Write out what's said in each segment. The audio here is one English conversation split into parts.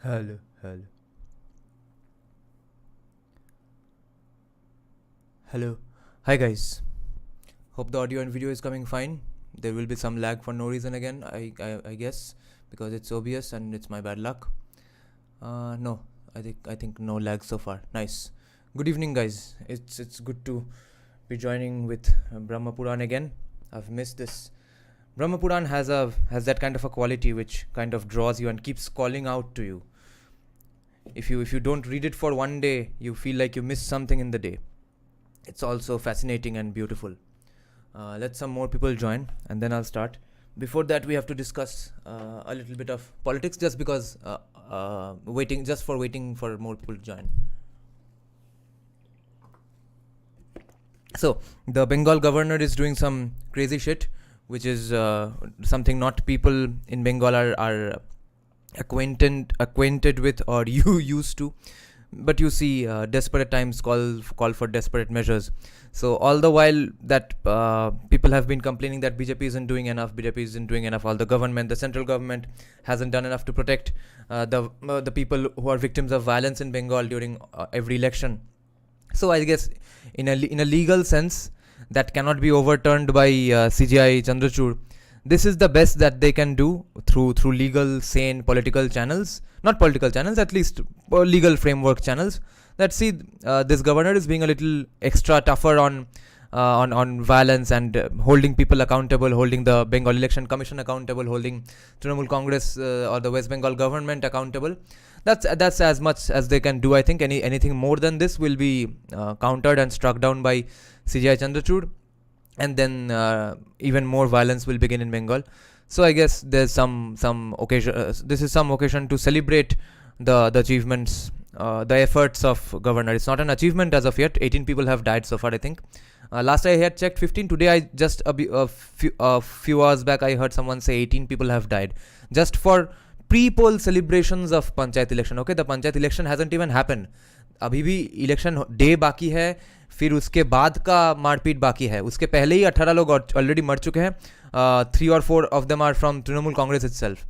Hello, hello. Hello. Hi guys. Hope the audio and video is coming fine. There will be some lag for no reason again, I guess, because it's obvious and it's my bad luck. No, I think no lag so far. Nice. Good evening, guys. It's good to be joining with Brahma Puran again. I've missed this. Brahma Puran has that kind of a quality which kind of draws you and keeps calling out to you. If you don't read it for one day, you feel like you missed something in the day. It's also fascinating and beautiful. Let some more people join and then I'll start. Before that, we have to discuss a little bit of politics, just because waiting for more people to join. So the Bengal governor is doing some crazy shit, which is something not people in Bengal are acquainted with, or you used to. But you see, desperate times call for desperate measures. So all the while that people have been complaining that BJP isn't doing enough, all the government, the central government hasn't done enough to protect the people who are victims of violence in Bengal during every election. So I guess in a legal sense, that cannot be overturned by CGI Chandrachud. This is the best that they can do through legal, sane political channels, not political channels, at least legal framework channels. That see, this governor is being a little extra tougher on violence and holding people accountable, holding the Bengal Election Commission accountable, holding Trinamool Congress or the West Bengal government accountable. That's as much as they can do. I think anything more than this will be countered and struck down by CGI Chandrachud, and then even more violence will begin in Bengal. So I guess there's some occasion. This is some occasion to celebrate the achievements, the efforts of governor. It's not an achievement as of yet. 18 people have died so far, I think. Last I had checked 15. Today I just a few hours back I heard someone say 18 people have died just for pre-poll celebrations of panchayat election. Okay, the panchayat election hasn't even happened. अभी भी election day बाकी है, फिर उसके बाद का मारपीट बाकी है. उसके पहले ही 18 लोग ऑलरेडी मर चुके हैं. 3 or 4 of them are from Trinamool Congress itself.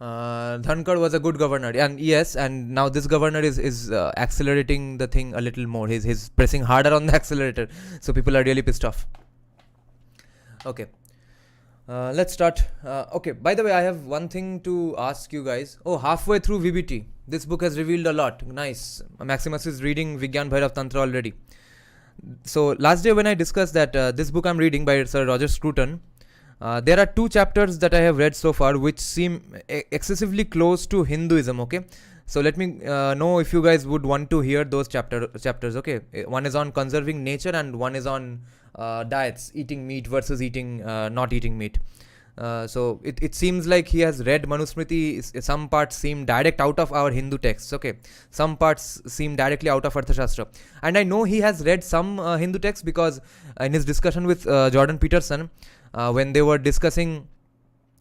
Dhankar was a good governor, and yes, and now this governor is accelerating the thing a little more. He's pressing harder on the accelerator, so people are really pissed off. Okay. Let's start. Okay, by the way, I have one thing to ask you guys. Oh, halfway through VBT. This book has revealed a lot. Nice. Maximus is reading Vigyan Bhairav Tantra already. So, last day when I discussed that this book I'm reading by Sir Roger Scruton, there are 2 chapters that I have read so far which seem excessively close to Hinduism, okay? So, let me know if you guys would want to hear those chapters, okay? One is on conserving nature and one is on diets, eating meat versus not eating meat. So it seems like he has read Manusmriti. Some parts seem direct out of our Hindu texts, okay? Some parts seem directly out of Arthashastra. And I know he has read some Hindu texts because in his discussion with Jordan Peterson, when they were discussing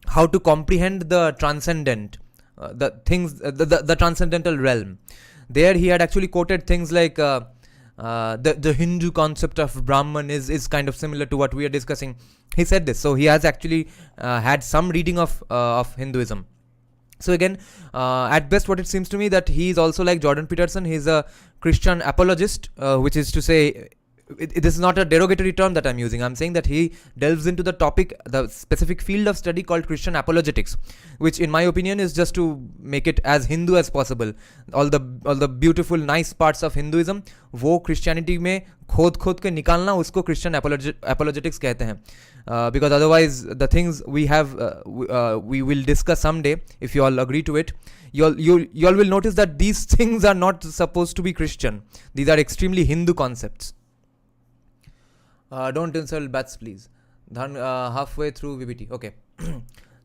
how to comprehend the transcendent, the transcendental realm, there he had actually quoted things like the Hindu concept of Brahman is kind of similar to what we are discussing. He said this, so he has actually had some reading of Hinduism. So again, at best, what it seems to me that he is also like Jordan Peterson. He's a Christian apologist, which is to say, this is not a derogatory term that I'm using. I'm saying that he delves into the topic, the specific field of study called Christian apologetics, which in my opinion is just to make it as Hindu as possible. All the beautiful, nice parts of Hinduism, वो Christianity में खोद के निकालना, उसको Christian apologetics कहते हैं. Because otherwise, the things we have, we will discuss someday, if you all agree to it, you all will notice that these things are not supposed to be Christian. These are extremely Hindu concepts. Don't insult bats, please. Halfway through VBT. Okay.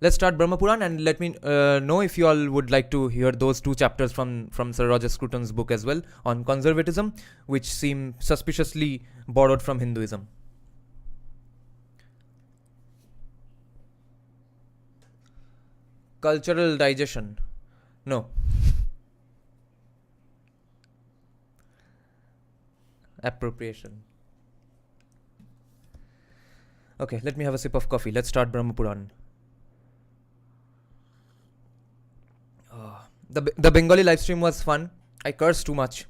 Let's start Brahma Puran, and let me know if you all would like to hear those 2 chapters from Sir Roger Scruton's book as well on conservatism, which seem suspiciously borrowed from Hinduism. Cultural digestion. No. Appropriation. Okay, let me have a sip of coffee. Let's start Brahma Puran. the Bengali live stream was fun. I curse too much.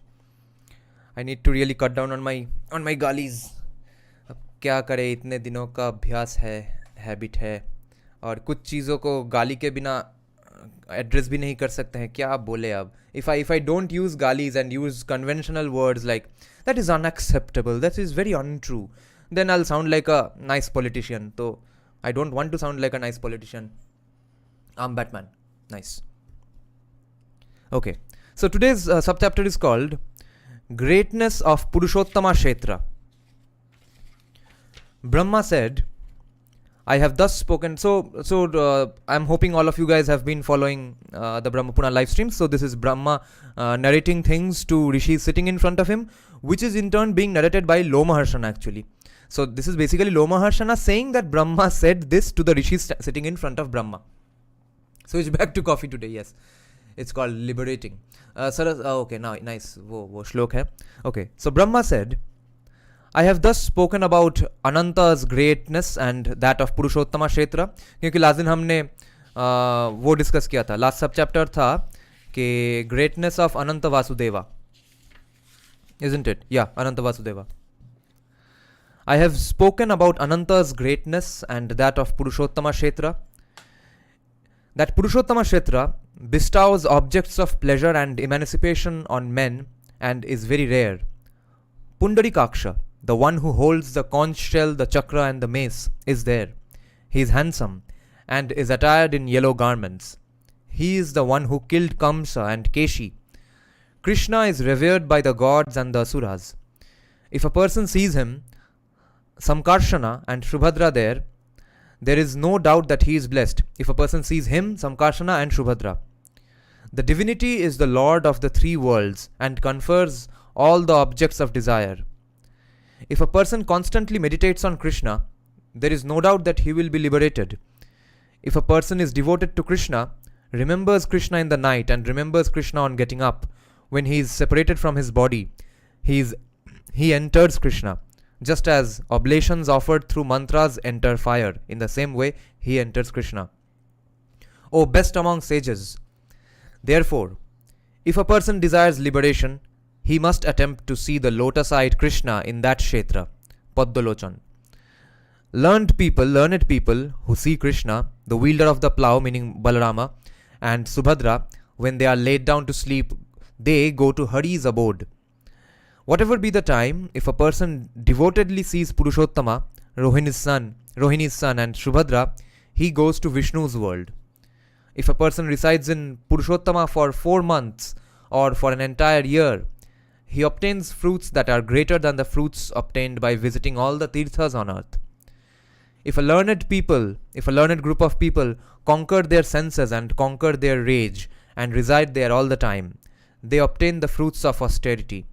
I need to really cut down on my galis. अब क्या करे, इतने दिनों का अभ्यास है, habit है, और कुछ चीज़ों को गाली के बिना एड्रेस भी नहीं कर सकते हैं. क्या बोले अब. If I don't use galis and use conventional words like that is unacceptable, that is very untrue, then I'll sound like a nice politician. So I don't want to sound like a nice politician. I'm Batman. Nice. Okay. So today's subchapter is called Greatness of Purushottama Kshetra. Brahma said, I have thus spoken. So I'm hoping all of you guys have been following the Brahma Purana live streams. So this is Brahma narrating things to rishis sitting in front of him, which is in turn being narrated by Lomaharshana actually. So this is basically Lomaharshana saying that Brahma said this to the rishis sitting in front of Brahma. So it's back to coffee today. Yes, it's called liberating. Okay, now nice. वो श्लोक है. Okay, so Brahma said, I have thus spoken about Ananta's greatness and that of Purushottama Kshetra. क्योंकि last दिन हमने वो discuss किया था. Last सब चैप्टर था कि greatness of Ananta Vasudeva. Isn't it? Yeah, Ananta Vasudeva. I have spoken about Ananta's greatness and that of Purushottama Kshetra. That Purushottama Kshetra bestows objects of pleasure and emancipation on men and is very rare. Pundarikaksha, the one who holds the conch shell, the chakra and the mace, is there. He is handsome and is attired in yellow garments. He is the one who killed Kamsa and Keshi. Krishna is revered by the gods and the asuras. If a person sees him, Samkarshana and Shubhadra there is no doubt that he is blessed. If a person sees him, Samkarshana and Shubhadra. The divinity is the lord of the three worlds and confers all the objects of desire. If a person constantly meditates on Krishna, there is no doubt that he will be liberated. If a person is devoted to Krishna, remembers Krishna in the night and remembers Krishna on getting up, when he is separated from his body, he enters Krishna. Just as oblations offered through mantras enter fire, in the same way he enters Krishna. O best among sages! Therefore, if a person desires liberation, he must attempt to see the lotus-eyed Krishna in that Kshetra, Paddalochan. Learned people who see Krishna, the wielder of the plough, meaning Balarama, and Subhadra, when they are laid down to sleep, they go to Hari's abode. Whatever be the time, if a person devotedly sees Purushottama, Rohini's son, and Shubhadra, he goes to Vishnu's world. If a person resides in Purushottama for 4 months or for an entire year, he obtains fruits that are greater than the fruits obtained by visiting all the tirthas on earth. If a learned group of people conquer their senses and conquer their rage and reside there all the time, they obtain the fruits of austerity.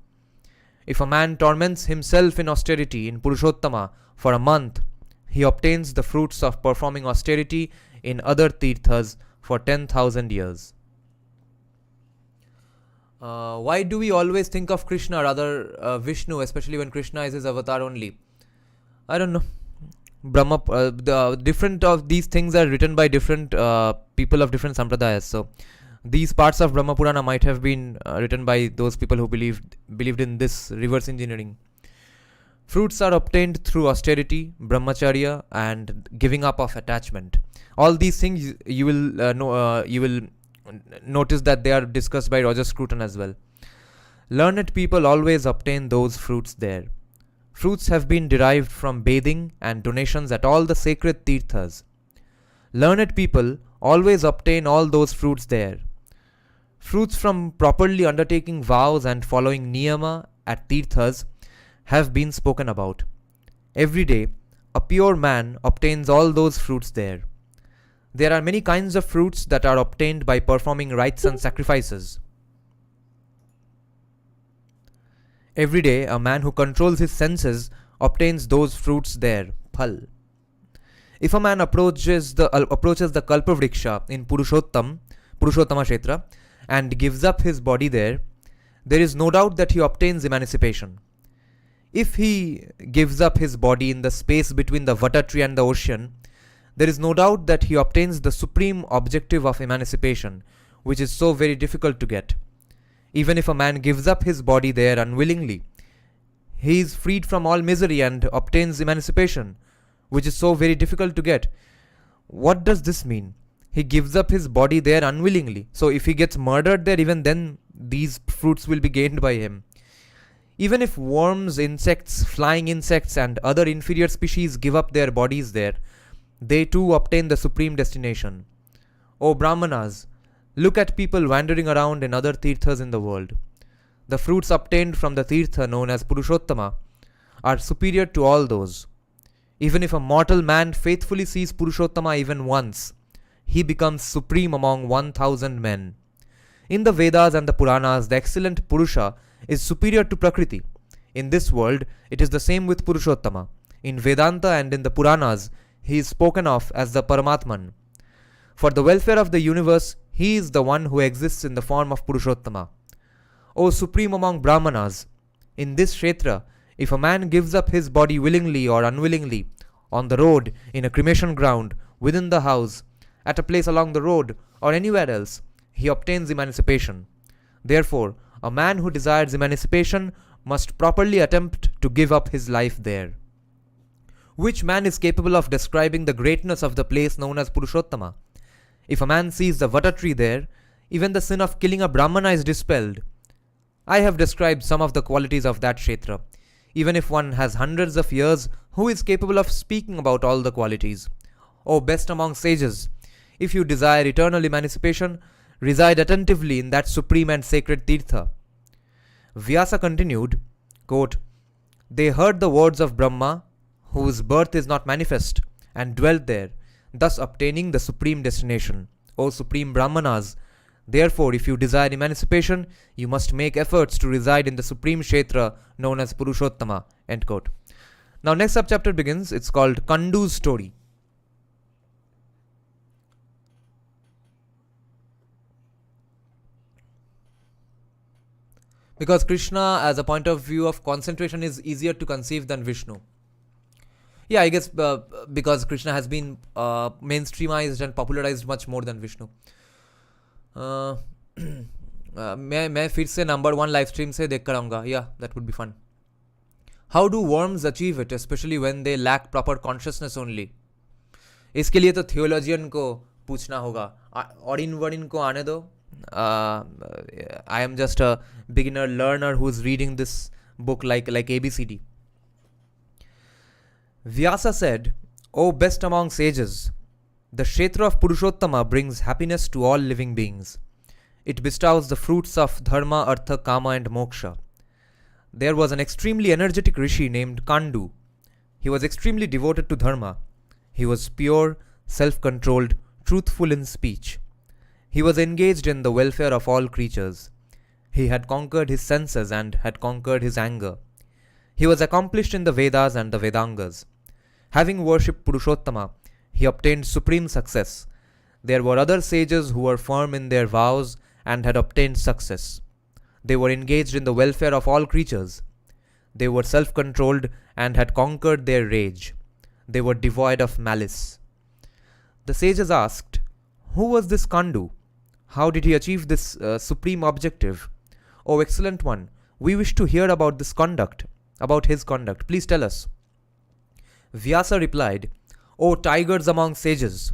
If a man torments himself in austerity in Purushottama for a month, he obtains the fruits of performing austerity in other tirthas for 10,000 years. Why do we always think of Krishna rather Vishnu, especially when Krishna is his avatar only? I don't know. Brahma, the different of these things are written by different people of different sampradayas. So these parts of Brahma Purana might have been written by those people who believed in this reverse engineering. Fruits are obtained through austerity, brahmacharya, and giving up of attachment. All these things you will notice that they are discussed by Roger Scruton as well. Learned people always obtain those fruits there. Fruits have been derived from bathing and donations at all the sacred tirthas. Learned people always obtain all those fruits there. Fruits from properly undertaking vows and following niyama at tirthas have been spoken about. Every day, a pure man obtains all those fruits there. There are many kinds of fruits that are obtained by performing rites and sacrifices. Every day, a man who controls his senses obtains those fruits there, phal. If a man approaches the Kalpavriksha in Purushottama Kshetra and gives up his body there is no doubt that he obtains emancipation. If he gives up his body in the space between the Vata tree and the ocean, there is no doubt that he obtains the supreme objective of emancipation, which is so very difficult to get. Even if a man gives up his body there unwillingly, he is freed from all misery and obtains emancipation, which is so very difficult to get. What does this mean? He gives up his body there unwillingly. So if he gets murdered there, even then these fruits will be gained by him. Even if worms, insects, flying insects, and other inferior species give up their bodies there, they too obtain the supreme destination. O Brahmanas, look at people wandering around in other tirthas in the world. The fruits obtained from the tirtha known as Purushottama are superior to all those. Even if a mortal man faithfully sees Purushottama even once, he becomes supreme among 1,000 men. In the Vedas and the Puranas, the excellent Purusha is superior to Prakriti. In this world, it is the same with Purushottama. In Vedanta and in the Puranas, he is spoken of as the Paramatman. For the welfare of the universe, he is the one who exists in the form of Purushottama. O supreme among Brahmanas, in this Kshetra, if a man gives up his body willingly or unwillingly, on the road, in a cremation ground, within the house, at a place along the road, or anywhere else, he obtains emancipation. Therefore, a man who desires emancipation must properly attempt to give up his life there. Which man is capable of describing the greatness of the place known as Purushottama? If a man sees the vata tree there, even the sin of killing a Brahmana is dispelled. I have described some of the qualities of that Kshetra. Even if one has hundreds of years, who is capable of speaking about all the qualities? O best among sages, if you desire eternal emancipation, reside attentively in that supreme and sacred tirtha. Vyasa continued, quote, They heard the words of Brahma, whose birth is not manifest, and dwelt there, thus obtaining the supreme destination. O supreme Brahmanas, therefore if you desire emancipation, you must make efforts to reside in the supreme Kshetra known as Purushottama. End quote. Now next subchapter begins. It's called Kandu's story. Because Krishna, as a point of view of concentration, is easier to conceive than Vishnu. Yeah, I guess because Krishna has been mainstreamized and popularized much more than Vishnu. मैं फिर से number 1 live stream से देख कर आऊँगा. Yeah, that would be fun. How do worms achieve it, especially when they lack proper consciousness only? इसके लिए तो theologian को पूछना होगा. और इन वर्णिन को आने दो. I am just a beginner learner who is reading this book like ABCD. Vyasa said, O best among sages, the Kshetra of Purushottama brings happiness to all living beings. It bestows the fruits of Dharma, Artha, Kama and Moksha. There was an extremely energetic rishi named Kandu. He was extremely devoted to Dharma. He was pure, self-controlled, truthful in speech. He was engaged in the welfare of all creatures. He had conquered his senses and had conquered his anger. He was accomplished in the Vedas and the Vedangas. Having worshipped Purushottama, he obtained supreme success. There were other sages who were firm in their vows and had obtained success. They were engaged in the welfare of all creatures. They were self-controlled and had conquered their rage. They were devoid of malice. The sages asked, Who was this Kandu? How did he achieve this supreme objective? O excellent one, we wish to hear about his conduct. Please tell us. Vyasa replied, O tigers among sages,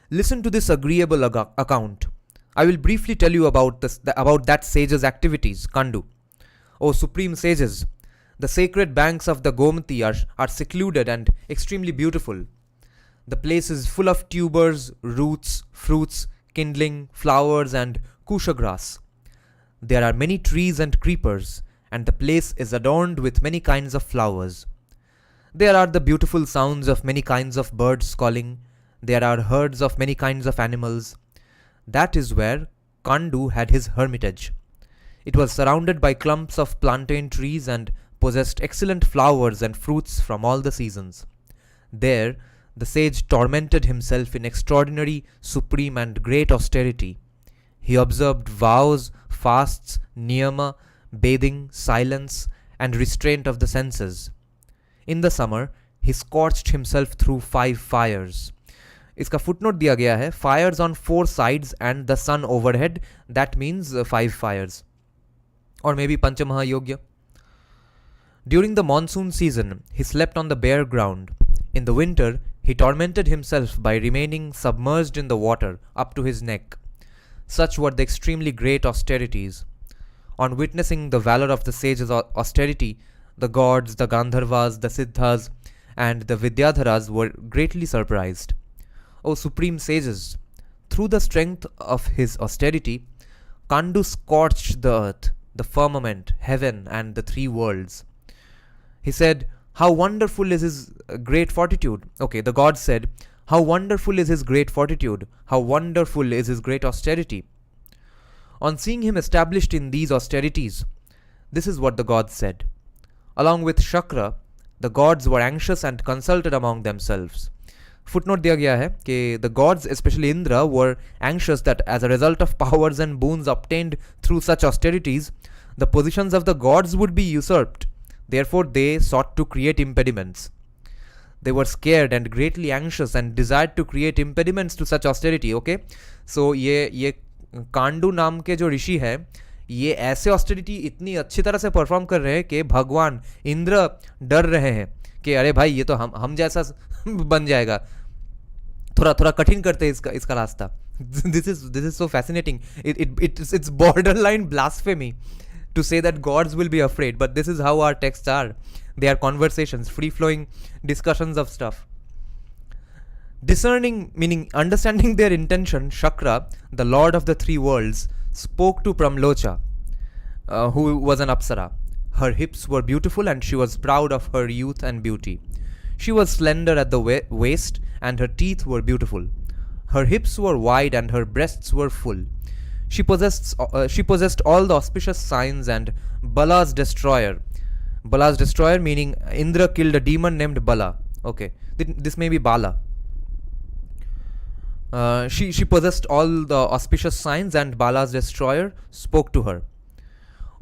listen to this agreeable account. I will briefly tell you about that sage's activities, Kandu. O supreme sages, the sacred banks of the Gomati are secluded and extremely beautiful. The place is full of tubers, roots, fruits, kindling, flowers and kusha grass. There are many trees and creepers, and the place is adorned with many kinds of flowers. There are the beautiful sounds of many kinds of birds calling. There are herds of many kinds of animals. That is where Kandu had his hermitage. It was surrounded by clumps of plantain trees and possessed excellent flowers and fruits from all the seasons. There, the sage tormented himself in extraordinary, supreme and great austerity. He observed vows, fasts, niyama, bathing, silence, and restraint of the senses. In the summer, he scorched himself through 5 fires. इसका footnote दिया गया है, fires on 4 sides and the sun overhead. That means 5 fires. Or maybe Panchamahayogya. During the monsoon season, he slept on the bare ground. In the winter, he tormented himself by remaining submerged in the water up to his neck. Such were the extremely great austerities. On witnessing the valor of the sage's austerity, the gods, the Gandharvas, the Siddhas, and the Vidyadharas were greatly surprised. O supreme sages, through the strength of his austerity, Kandu scorched the earth, the firmament, heaven, and the 3 worlds. He said, how wonderful is his great fortitude. Okay, the gods said, how wonderful is his great fortitude, how wonderful is his great austerity. On seeing him established in these austerities, this is what the gods said. Along with Shakra, the gods were anxious and consulted among themselves. Footnote दिया गया है कि the gods, especially Indra, were anxious that as a result of powers and boons obtained through such austerities, the positions of the gods would be usurped. Therefore, they sought to create impediments. They were scared and greatly anxious and desired to create impediments to such austerity. Okay, so ये कांडू नाम के जो ऋषि है, ये ऐसे austerity इतनी अच्छी तरह से परफॉर्म कर रहे हैं कि भगवान इंद्र डर रहे हैं कि अरे भाई ये तो हम जैसा बन जाएगा, थोड़ा कठिन करते हैं इसका रास्ता. This is so fascinating. It's borderline blasphemy to say that gods will be afraid, but this is how our texts are. They are conversations, free-flowing discussions of stuff. Discerning, meaning understanding their intention, Shakra, the lord of the 3 worlds, spoke to Pramlocha, who was an Apsara. Her hips were beautiful and she was proud of her youth and beauty. She was slender at the waist and her teeth were beautiful. Her hips were wide and her breasts were full. She possessed all the auspicious signs and Bala's destroyer. Bala's destroyer meaning Indra killed a demon named Bala. Okay, this may be Bala. She possessed all the auspicious signs and Bala's destroyer spoke to her.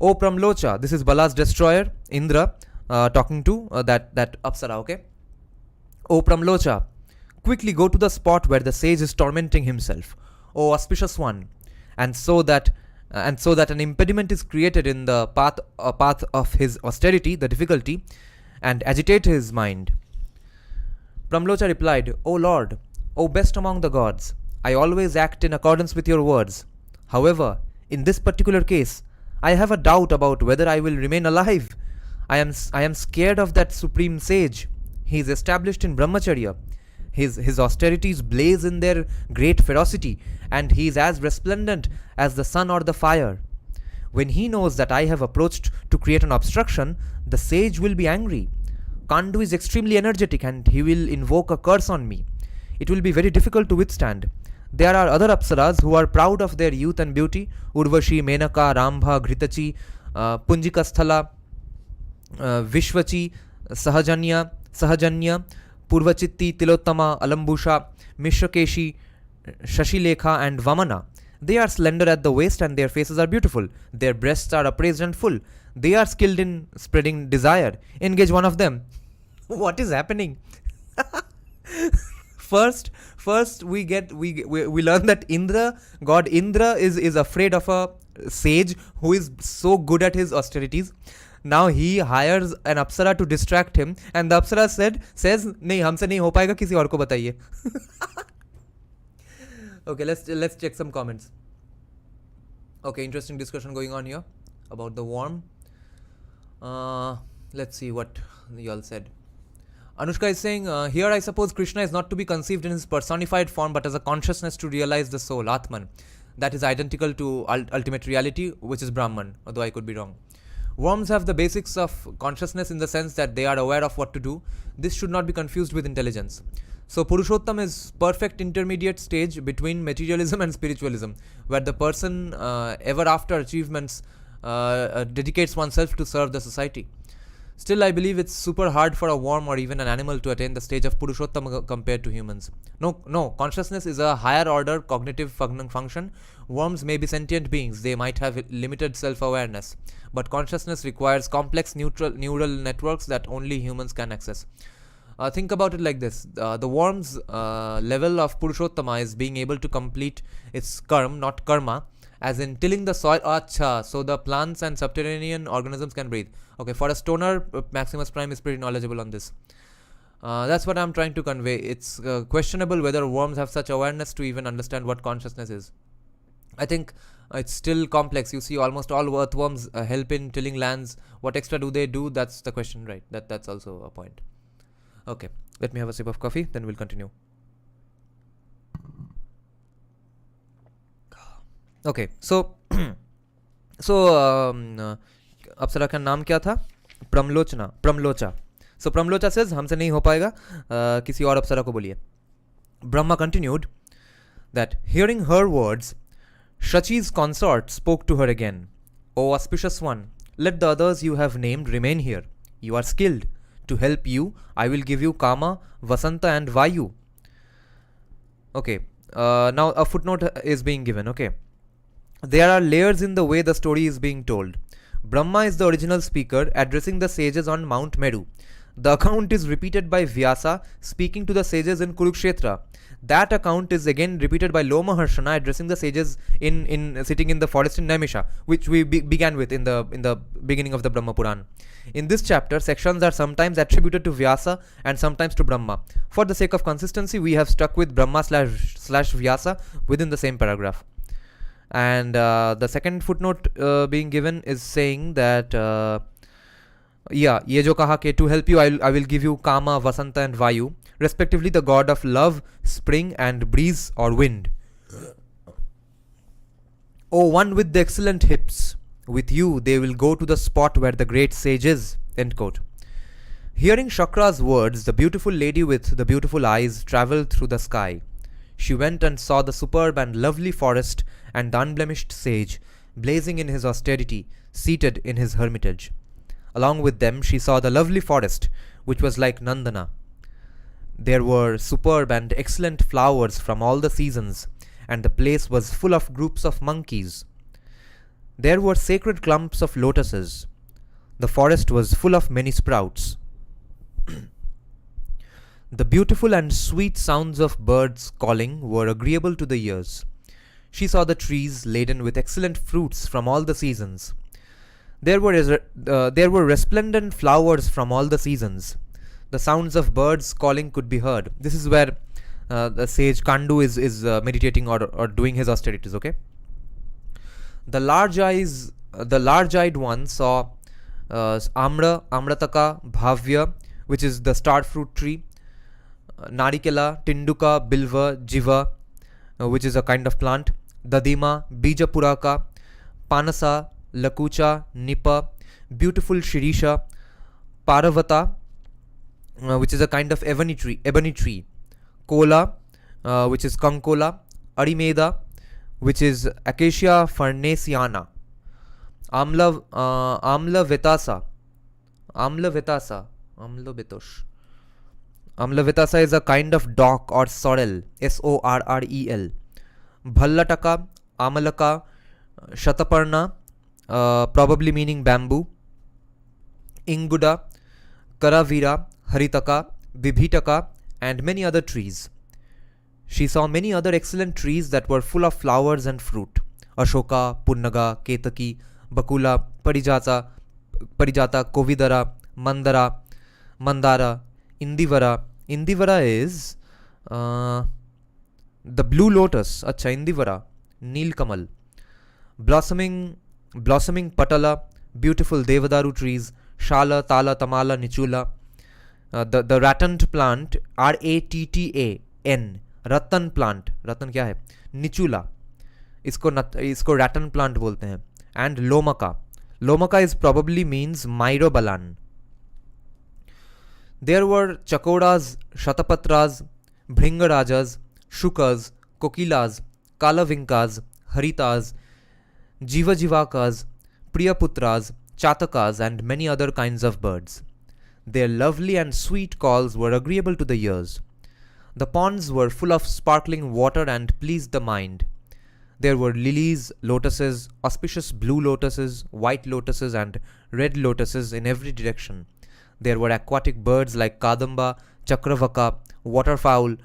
O Pramlocha, this is Bala's destroyer, Indra, talking to that Apsara, okay? O Pramlocha, quickly go to the spot where the sage is tormenting himself, O auspicious one, and so that an impediment is created in the path of his austerity, the difficulty, and agitate his mind. Pramlocha replied, O Lord, O best among the gods, I always act in accordance with your words. However, in this particular case, I have a doubt about whether I will remain alive. I am scared of that supreme sage. He is established in Brahmacharya. His austerities blaze in their great ferocity, and he is as resplendent as the sun or the fire. When he knows that I have approached to create an obstruction, the sage will be angry. Kandu is extremely energetic and he will invoke a curse on me. It will be very difficult to withstand. There are other Apsaras who are proud of their youth and beauty. Urvashi, Menaka, Rambha, Ghritachi, Punjikasthala, Vishwachi, Sahajanya, Purvachitti, Tilottama, Alambusha, Mishrakeshi, Shashilekha and Vamana. They are slender at the waist and their faces are beautiful. Their breasts are upraised and full. They are skilled in spreading desire. Engage one of them. What is happening? First we learn that God Indra is afraid of a sage who is so good at his austerities. Now he hires an Apsara to distract him, and the Apsara says, "नहीं हमसे नहीं हो पाएगा, किसी और को बताइए." Okay, let's check some comments. Okay, interesting discussion going on here about the worm. Let's see what y'all said. Anushka is saying, here I suppose Krishna is not to be conceived in his personified form but as a consciousness to realize the soul, Atman. That is identical to ultimate reality, which is Brahman, although I could be wrong. Worms have the basics of consciousness in the sense that they are aware of what to do. This should not be confused with intelligence. So Purushottam is perfect intermediate stage between materialism and spiritualism, where the person ever after achievements dedicates oneself to serve the society. Still, I believe it's super hard for a worm or even an animal to attain the stage of Purushottam compared to humans. No, consciousness is a higher order cognitive function. Worms may be sentient beings, they might have limited self-awareness, but consciousness requires complex neural networks that only humans can access. Think about it like this. The worm's level of Purushottama is being able to complete its karma, not karma, as in tilling the soil. Acha, so the plants and subterranean organisms can breathe. Okay, for a stoner, Maximus Prime is pretty knowledgeable on this. That's what I'm trying to convey. It's questionable whether worms have such awareness to even understand what consciousness is. I think it's still complex. You see, almost all earthworms help in tilling lands. What extra do they do? That's the question, right? That's also a point. Okay, let me have a sip of coffee, then we'll continue. Okay, so अप्सरा का नाम क्या था? Pramlocha. So Pramlocha says, हमसे नहीं हो पाएगा, किसी और अप्सरा को बोलिए. Brahma continued that hearing her words, Shachi's consort spoke to her again. O auspicious one, let the others you have named remain here. You are skilled. To help you, I will give you Kama, Vasanta and Vayu. Okay, now a footnote is being given, okay. There are layers in the way the story is being told. Brahma is the original speaker addressing the sages on Mount Meru. The account is repeated by Vyasa speaking to the sages in Kurukshetra. That account is again repeated by Loma Harshana addressing the sages in sitting in the forest in Naimisha, which we began with in the beginning of the Brahma Purana. In this chapter, sections are sometimes attributed to Vyasa and sometimes to Brahma. For the sake of consistency, we have stuck with Brahma slash Vyasa within the same paragraph. And the second footnote being given is saying that ये जो कहा कि to help you I will give you Kama, Vasanta and Vayu, respectively the god of love, spring and breeze or wind. O one with the excellent hips, with you they will go to the spot where the great sage is. End quote. Hearing Shakra's words, the beautiful lady with the beautiful eyes travelled through the sky. She went and saw the superb and lovely forest and the unblemished sage, blazing in his austerity, seated in his hermitage. Along with them, she saw the lovely forest, which was like Nandana. There were superb and excellent flowers from all the seasons, and the place was full of groups of monkeys. There were sacred clumps of lotuses. The forest was full of many sprouts. The beautiful and sweet sounds of birds calling were agreeable to the ears. She saw the trees laden with excellent fruits from all the seasons. There were resplendent flowers from all the seasons. The sounds of birds calling could be heard. This is where the sage Kandu is meditating or doing his austerities, okay? The large-eyed one saw Amrataka, Bhavya, which is the star fruit tree, Narikela, Tinduka, Bilva, Jiva, which is a kind of plant, Dadima, Bijapuraka, Panasa, Lakucha, Nipa, beautiful Shirisha, Paravata, which is a kind of ebony tree, Kola, which is Kankola, Arimeda, which is Acacia farnesiana, Amla Vetasa, Amla Vetasa is a kind of dock or sorrel, Sorrel, Bhallataka, Amalaka, Shataparna, probably meaning bamboo, Inguda, Karavira, Haritaka, Vibhitaka, and many other trees. She saw many other excellent trees that were full of flowers and fruit. Ashoka, Punnaga, Ketaki, Bakula, Parijata, Kovidara, Mandara, Indivara. Indivara is the blue lotus. Acha, Indivara. Nilkamal. Blossoming Patala, beautiful Devadaru trees, Shala, Tala, Tamala, Nichula. The rattan plant, Rattan, rattan plant, rattan क्या है? निचूला, इसको rattan plant बोलते हैं. And lomaka is probably means myrobalan. There were चकोड़ाज, शतपत्राज, भृंगराजाज, शुकर्स, कोकिलाज, कालाविंकाज, हरिताज, जीवाकाज, प्रियपुत्राज, चातकाज, and many other kinds of birds. Their lovely and sweet calls were agreeable to the ears. The ponds were full of sparkling water and pleased the mind. There were lilies, lotuses, auspicious blue lotuses, white lotuses, and red lotuses in every direction. There were aquatic birds like kadamba, Chakravaka, waterfowl,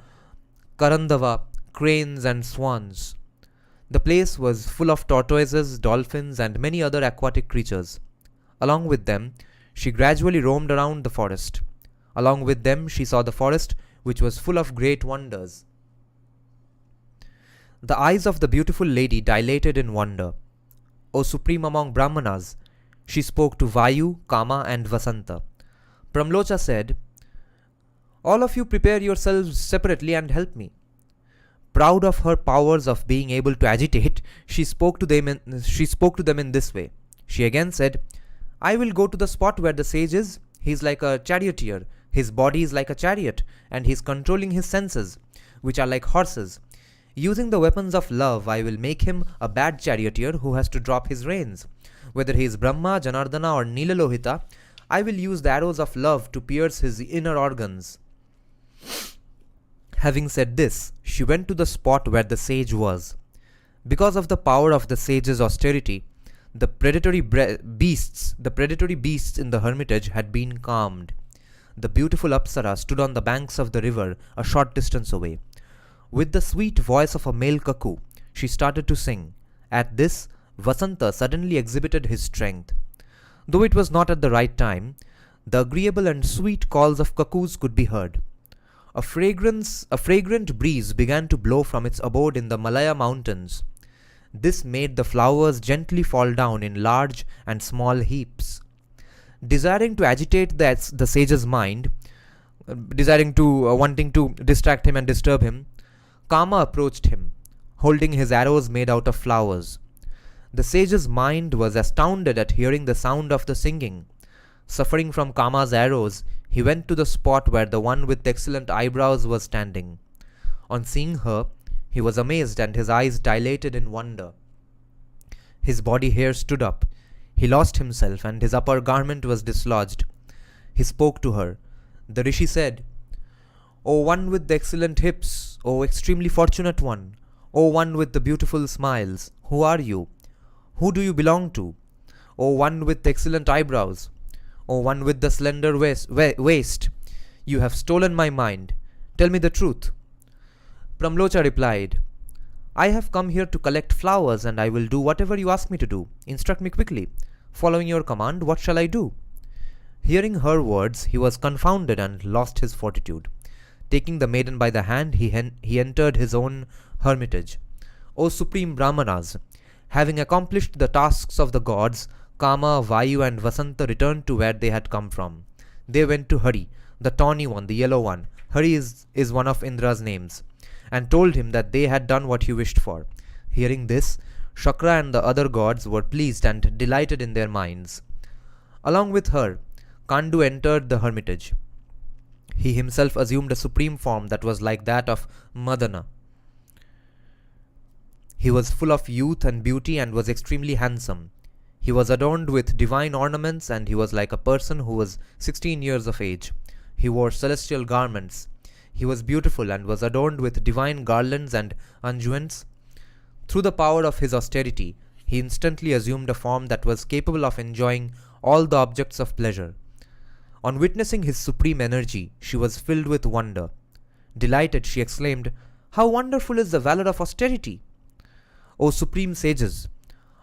Karandava, cranes and swans. The place was full of tortoises, dolphins, and many other aquatic creatures. Along with them, she gradually roamed around the forest. Along with them, she saw the forest, which was full of great wonders. The eyes of the beautiful lady dilated in wonder. O supreme among Brahmanas, she spoke to Vayu, Kama, and Vasanta. Pramlocha said, "All of you prepare yourselves separately and help me." Proud of her powers of being able to agitate, she spoke to them in this way. She again said, "I will go to the spot where the sage is. He is like a charioteer. His body is like a chariot, and he is controlling his senses, which are like horses. Using the weapons of love, I will make him a bad charioteer who has to drop his reins. Whether he is Brahma, Janardana, or Nilalohita, I will use the arrows of love to pierce his inner organs." Having said this, she went to the spot where the sage was. Because of the power of the sage's austerity, the predatory beasts in the hermitage had been calmed. The beautiful Apsara stood on the banks of the river a short distance away. With the sweet voice of a male cuckoo, she started to sing. At this, Vasanta suddenly exhibited his strength. Though it was not at the right time, the agreeable and sweet calls of cuckoos could be heard. A fragrant breeze began to blow from its abode in the Malaya mountains. This made the flowers gently fall down in large and small heaps. Desiring to agitate the sage's mind, wanting to distract him and disturb him, Kama approached him, holding his arrows made out of flowers. The sage's mind was astounded at hearing the sound of the singing. Suffering from Kama's arrows, he went to the spot where the one with excellent eyebrows was standing. On seeing her, he was amazed and his eyes dilated in wonder. His body hair stood up. He lost himself and his upper garment was dislodged. He spoke to her. The rishi said, "O one with the excellent hips, O extremely fortunate one, O one with the beautiful smiles, who are you? Who do you belong to? O one with excellent eyebrows, O one with the slender waist, you have stolen my mind. Tell me the truth." Pramlocha replied, "I have come here to collect flowers and I will do whatever you ask me to do. Instruct me quickly. Following your command, what shall I do?" Hearing her words, he was confounded and lost his fortitude. Taking the maiden by the hand, he entered his own hermitage. O supreme Brahmanas, having accomplished the tasks of the gods, Kama, Vayu, and Vasanta returned to where they had come from. They went to Hari, the tawny one, the yellow one. Hari is one of Indra's names, and told him that they had done what he wished for. Hearing this, Shakra and the other gods were pleased and delighted in their minds. Along with her, Kandu entered the hermitage. He himself assumed a supreme form that was like that of Madana. He was full of youth and beauty and was extremely handsome. He was adorned with divine ornaments and he was like a person who was 16 years of age. He wore celestial garments. He was beautiful and was adorned with divine garlands and unguents. Through the power of his austerity, he instantly assumed a form that was capable of enjoying all the objects of pleasure. On witnessing his supreme energy, she was filled with wonder. Delighted, she exclaimed, "How wonderful is the valor of austerity! O supreme sages!"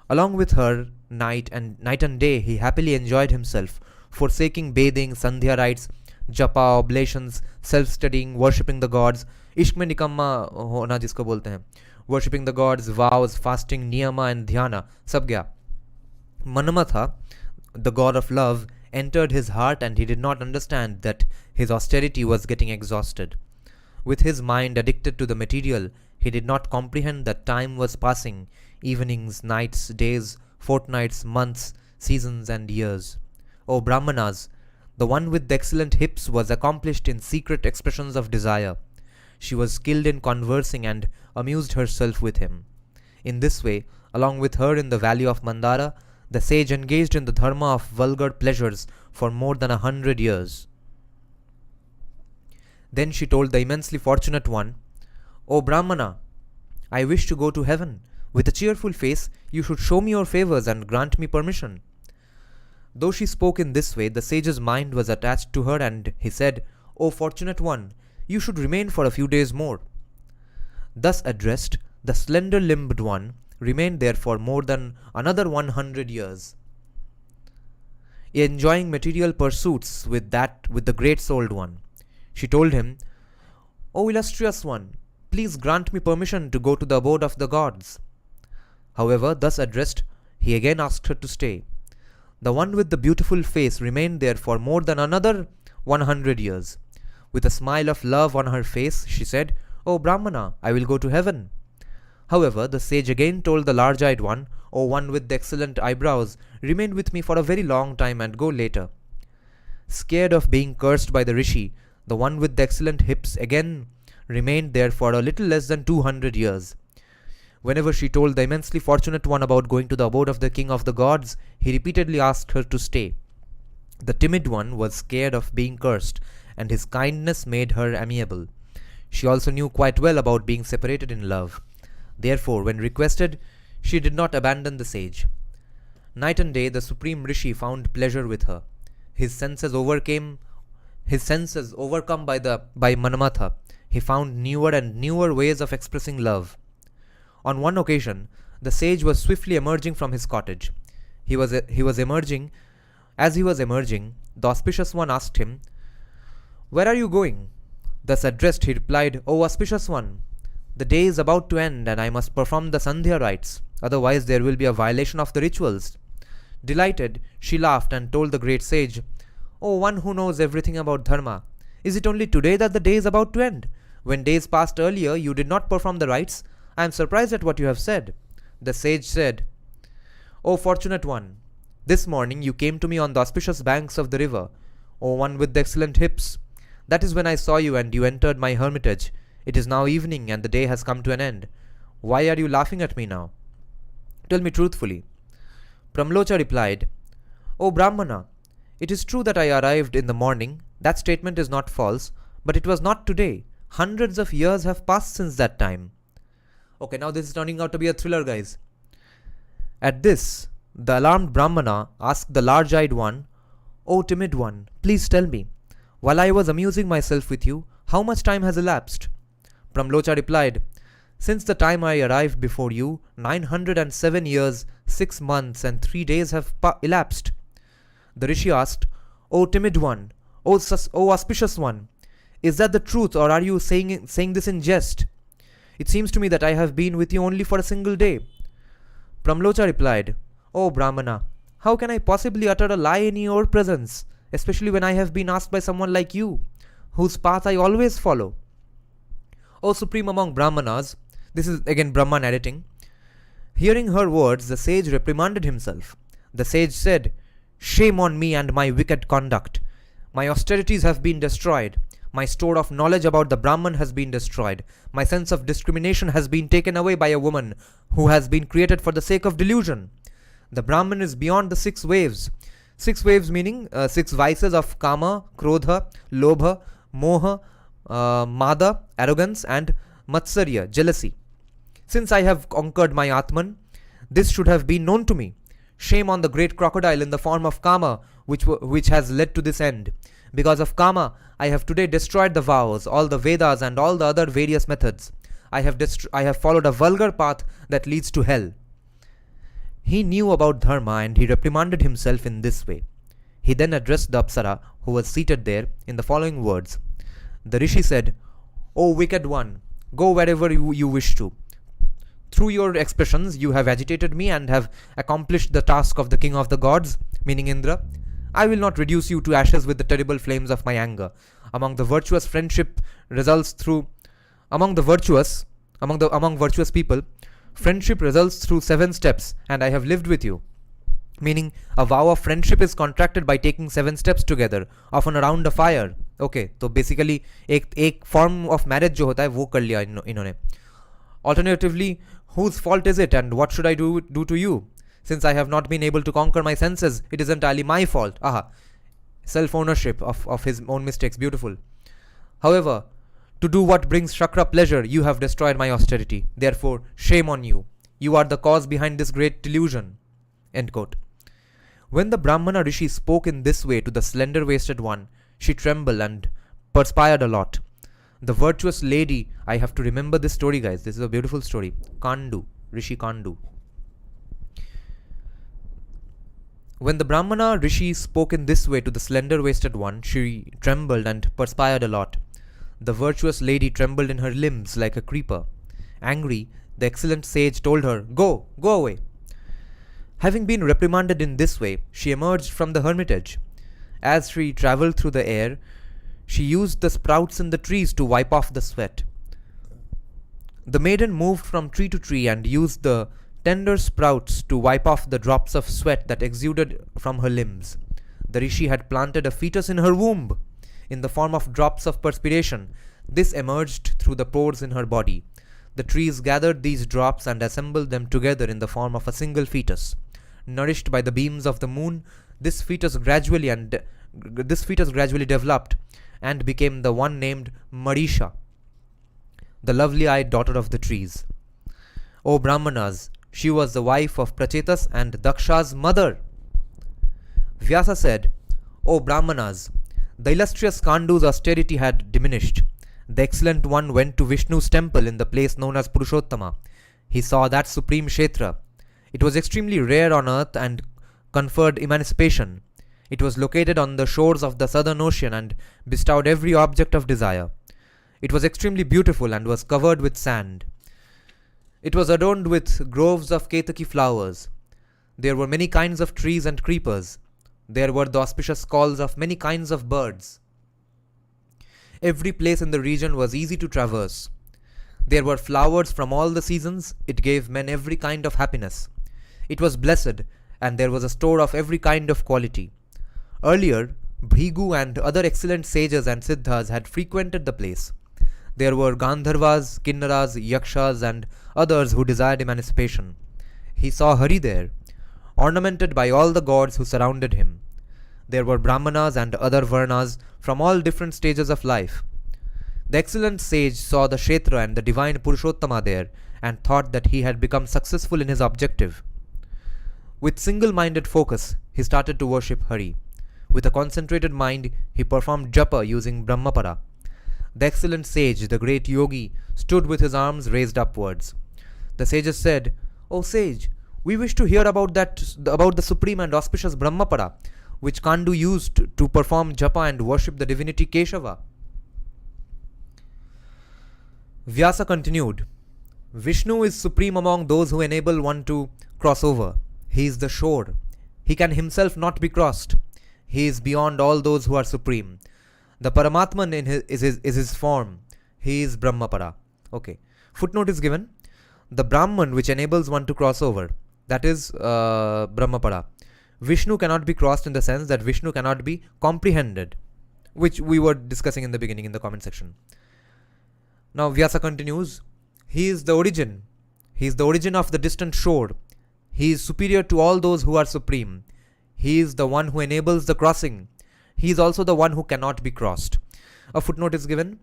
Along with her, night and day, he happily enjoyed himself, forsaking bathing, sandhya rites, japa, oblations, self-studying, worshipping the gods, ishq mein nikamma hona jisko bolte hain, worshipping the gods, vows, fasting, niyama and dhyana, sab gaya. Manamatha, the god of love, entered his heart and he did not understand that his austerity was getting exhausted. With his mind addicted to the material, he did not comprehend that time was passing, evenings, nights, days, fortnights, months, seasons and years. O Brahmanas, the one with the excellent hips was accomplished in secret expressions of desire. She was skilled in conversing and amused herself with him. In this way, along with her in the valley of Mandara, the sage engaged in the dharma of vulgar pleasures for more than 100 years. Then she told the immensely fortunate one, "O Brahmana, I wish to go to heaven. With a cheerful face, you should show me your favors and grant me permission." Though she spoke in this way, the sage's mind was attached to her and he said, O fortunate one, you should remain for a few days more. Thus addressed, the slender-limbed one remained there for more than another 100 years, enjoying material pursuits with the great-souled one. She told him, O illustrious one, please grant me permission to go to the abode of the gods. However, thus addressed, he again asked her to stay. The one with the beautiful face remained there for more than another 100 years. With a smile of love on her face, she said, O Brahmana, I will go to heaven. However, the sage again told the large-eyed one, O one with the excellent eyebrows, remain with me for a very long time and go later. Scared of being cursed by the rishi, the one with the excellent hips again remained there for a little less than 200 years. Whenever she told the immensely fortunate one about going to the abode of the king of the gods, he repeatedly asked her to stay. The timid one was scared of being cursed, and his kindness made her amiable. She also knew quite well about being separated in love. Therefore, when requested, she did not abandon the sage. Night and day the supreme rishi found pleasure with her. His senses overcome by Manamatha, he found newer and newer ways of expressing love. On one occasion, the sage was swiftly emerging from his cottage. As he was emerging, the auspicious one asked him, Where are you going? Thus addressed, he replied, O auspicious one, the day is about to end and I must perform the Sandhya rites, otherwise there will be a violation of the rituals. Delighted, she laughed and told the great sage, O one who knows everything about Dharma, is it only today that the day is about to end? When days passed earlier, you did not perform the rites. I am surprised at what you have said. The sage said, O fortunate one, this morning you came to me on the auspicious banks of the river, O one with the excellent hips. That is when I saw you and you entered my hermitage. It is now evening and the day has come to an end. Why are you laughing at me now? Tell me truthfully. Pramlocha replied, O Brahmana, it is true that I arrived in the morning. That statement is not false, but it was not today. Hundreds of years have passed since that time. Okay, now this is turning out to be a thriller, guys. At this, the alarmed Brahmana asked the large-eyed one, O timid one, please tell me, while I was amusing myself with you, how much time has elapsed? Pramlocha replied, Since the time I arrived before you, 907 years, 6 months and 3 days have elapsed. The rishi asked, O timid one, O auspicious one, is that the truth or are you saying this in jest? It seems to me that I have been with you only for a single day. Pramlocha replied, O Brahmana, how can I possibly utter a lie in your presence, especially when I have been asked by someone like you, whose path I always follow? O supreme among Brahmanas, this is again Brahma narrating. Hearing her words, the sage reprimanded himself. The sage said, Shame on me and my wicked conduct. My austerities have been destroyed. My store of knowledge about the Brahman has been destroyed. My sense of discrimination has been taken away by a woman who has been created for the sake of delusion. The Brahman is beyond the 6 waves. 6 waves meaning 6 vices of Kama, Krodha, Lobha, Moha, Mada, arrogance and Matsarya, jealousy. Since I have conquered my Atman, this should have been known to me. Shame on the great crocodile in the form of Kama, which has led to this end. Because of Kama, I have today destroyed the vows, all the Vedas and all the other various methods. I have followed a vulgar path that leads to hell. He knew about Dharma and he reprimanded himself in this way. He then addressed the Apsara, who was seated there, in the following words. The Rishi said, O wicked one, go wherever you wish to. Through your expressions, you have agitated me and have accomplished the task of the king of the gods, meaning Indra. I will not reduce you to ashes with the terrible flames of my anger. Among virtuous people, friendship results through 7 steps, and I have lived with you. Meaning, a vow of friendship is contracted by taking 7 steps together, often around a fire. Okay, so basically, एक form of marriage जो होता है वो कर लिया इन्होंने. Alternatively, whose fault is it and what should I do to you? Since I have not been able to conquer my senses, it is entirely my fault. Aha. Self-ownership of his own mistakes. Beautiful. However, to do what brings Shakra pleasure, you have destroyed my austerity. Therefore, shame on you. You are the cause behind this great delusion. End quote. When the Brahmana Rishi spoke in this way to the slender-waisted one, she trembled and perspired a lot. The virtuous lady, I have to remember this story, guys. This is a beautiful story. Kandu, Rishi Kandu. When the Brahmana Rishi spoke in this way to the slender-waisted one, she trembled and perspired a lot. The virtuous lady trembled in her limbs like a creeper. Angry, the excellent sage told her, "Go, go away." Having been reprimanded in this way, she emerged from the hermitage. As she travelled through the air, she used the sprouts in the trees to wipe off the sweat. The maiden moved from tree to tree and used the tender sprouts to wipe off the drops of sweat that exuded from her limbs. The rishi had planted a fetus in her womb in the form of drops of perspiration. This emerged through the pores in her body. The trees gathered these drops and assembled them together in the form of a single fetus. Nourished by the beams of the moon, this fetus gradually developed and became the one named Marisha, the lovely-eyed daughter of the trees. O Brahmanas, she was the wife of Prachetas and Daksha's mother. Vyasa said, O Brahmanas, the illustrious Kandu's austerity had diminished. The excellent one went to Vishnu's temple in the place known as Purushottama. He saw that supreme Kshetra. It was extremely rare on earth and conferred emancipation. It was located on the shores of the southern ocean and bestowed every object of desire. It was extremely beautiful and was covered with sand. It was adorned with groves of Ketaki flowers. There were many kinds of trees and creepers. There were the auspicious calls of many kinds of birds. Every place in the region was easy to traverse. There were flowers from all the seasons. It gave men every kind of happiness. It was blessed, and there was a store of every kind of quality. Earlier, Bhrigu and other excellent sages and siddhas had frequented the place. There were Gandharvas, Kinnaras, Yakshas, and others who desired emancipation. He saw Hari there, ornamented by all the gods who surrounded him. There were Brahmanas and other Varnas from all different stages of life. The excellent sage saw the Kshetra and the divine Purushottama there and thought that he had become successful in his objective. With single-minded focus, he started to worship Hari. With a concentrated mind, he performed japa using Brahmapara. The excellent sage, the great yogi, stood with his arms raised upwards. The sages said, O sage, we wish to hear about the supreme and auspicious Brahmapara, which Kandu used to perform japa and worship the divinity Keshava. Vyasa continued, Vishnu is supreme among those who enable one to cross over. He is the shore. He can himself not be crossed. He is beyond all those who are supreme. The Paramatman is his form. He is Brahmapara. Okay. Footnote is given. The Brahman which enables one to cross over. That is Brahmapara. Vishnu cannot be crossed in the sense that Vishnu cannot be comprehended, which we were discussing in the beginning in the comment section. Now Vyasa continues. He is the origin. He is the origin of the distant shore. He is superior to all those who are supreme. He is the one who enables the crossing. He is also the one who cannot be crossed. A footnote is given.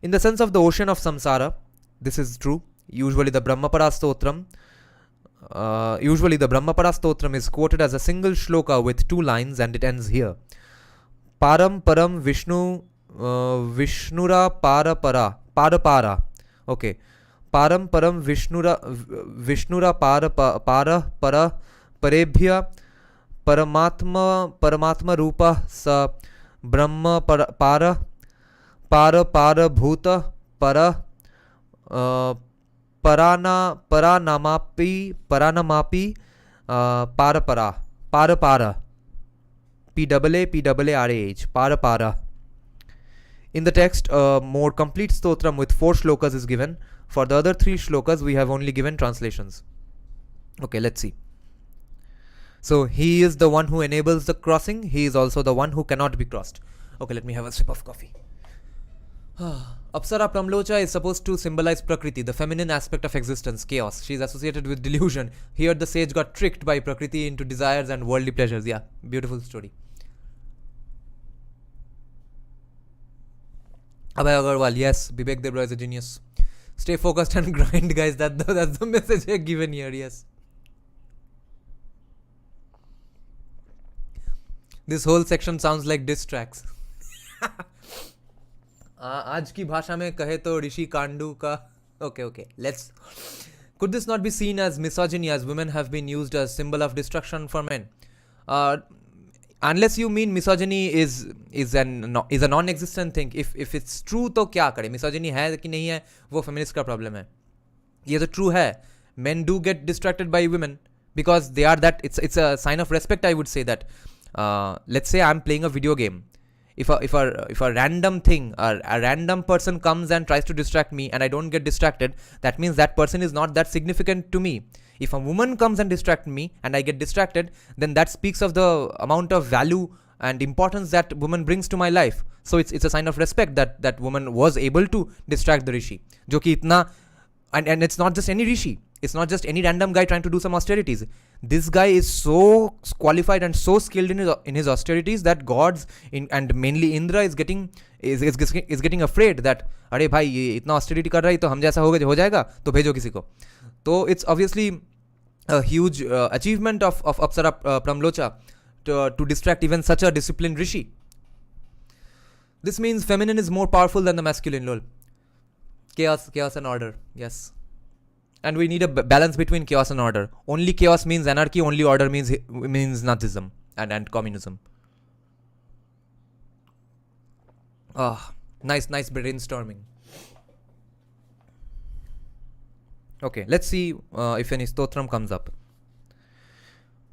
In the sense of the ocean of samsara, this is true. Usually the Brahmapara Stotram is quoted as a single shloka with two lines, and it ends here. Param param Vishnura para. Okay. Param param Vishnura para parebhya Paramatma rupa sa Brahma para bhuta para paranamapi para para. In the text, a more complete stotram with 4 shlokas is given. For the other 3 shlokas, we have only given translations. Okay, let's see. So, he is the one who enables the crossing. He is also the one who cannot be crossed. Okay, let me have a sip of coffee. Apsara Pramlocha is supposed to symbolize Prakriti, the feminine aspect of existence, chaos. She is associated with delusion. Here the sage got tricked by Prakriti into desires and worldly pleasures. Yeah, beautiful story. Abhay Agarwal, yes, Bibek Debroy is a genius. Stay focused and grind, guys. That's the message I given here, yes. This whole section sounds like diss tracks. आज की भाषा में कहे तो ऋषि कांडू का okay, let's could this not be seen as misogyny, as women have been used as symbol of destruction for men? uh, unless you mean misogyny is a non-existent thing. If it's true तो क्या करे, misogyny है कि नहीं है वो feminist का problem है. ये तो true है, men do get distracted by women because they are that, it's a sign of respect. I would say that let's say I'm playing a video game. If a random thing or a random person comes and tries to distract me and I don't get distracted, that means that person is not that significant to me. If a woman comes and distracts me and I get distracted, then that speaks of the amount of value and importance that woman brings to my life. So it's a sign of respect that woman was able to distract the rishi. जो कि इतना, and it's not just any rishi. It's not just any random guy trying to do some austerities. This guy is so qualified and so skilled in his austerities that gods and mainly Indra is getting afraid that अरे भाई ये इतना austerity कर रहा है तो हम जैसा हो जाएगा तो भेजो किसी को. तो it's obviously a huge achievement of Apsara Pramlocha to distract even such a disciplined rishi. This means feminine is more powerful than the masculine. Lol. Chaos and order. Yes. And we need a balance between chaos and order. Only chaos means anarchy, only order means Nazism and communism. Nice brainstorming. Okay, let's see if any stotram comes up.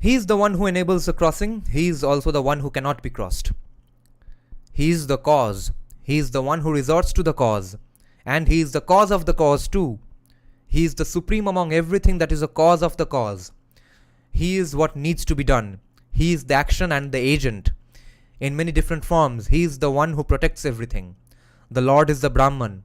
He is the one who enables the crossing. He is also the one who cannot be crossed. He is the cause. He is the one who resorts to the cause. And he is the cause of the cause too. He is the supreme among everything that is a cause of the cause. He is what needs to be done. He is the action and the agent. In many different forms, he is the one who protects everything. The Lord is the Brahman.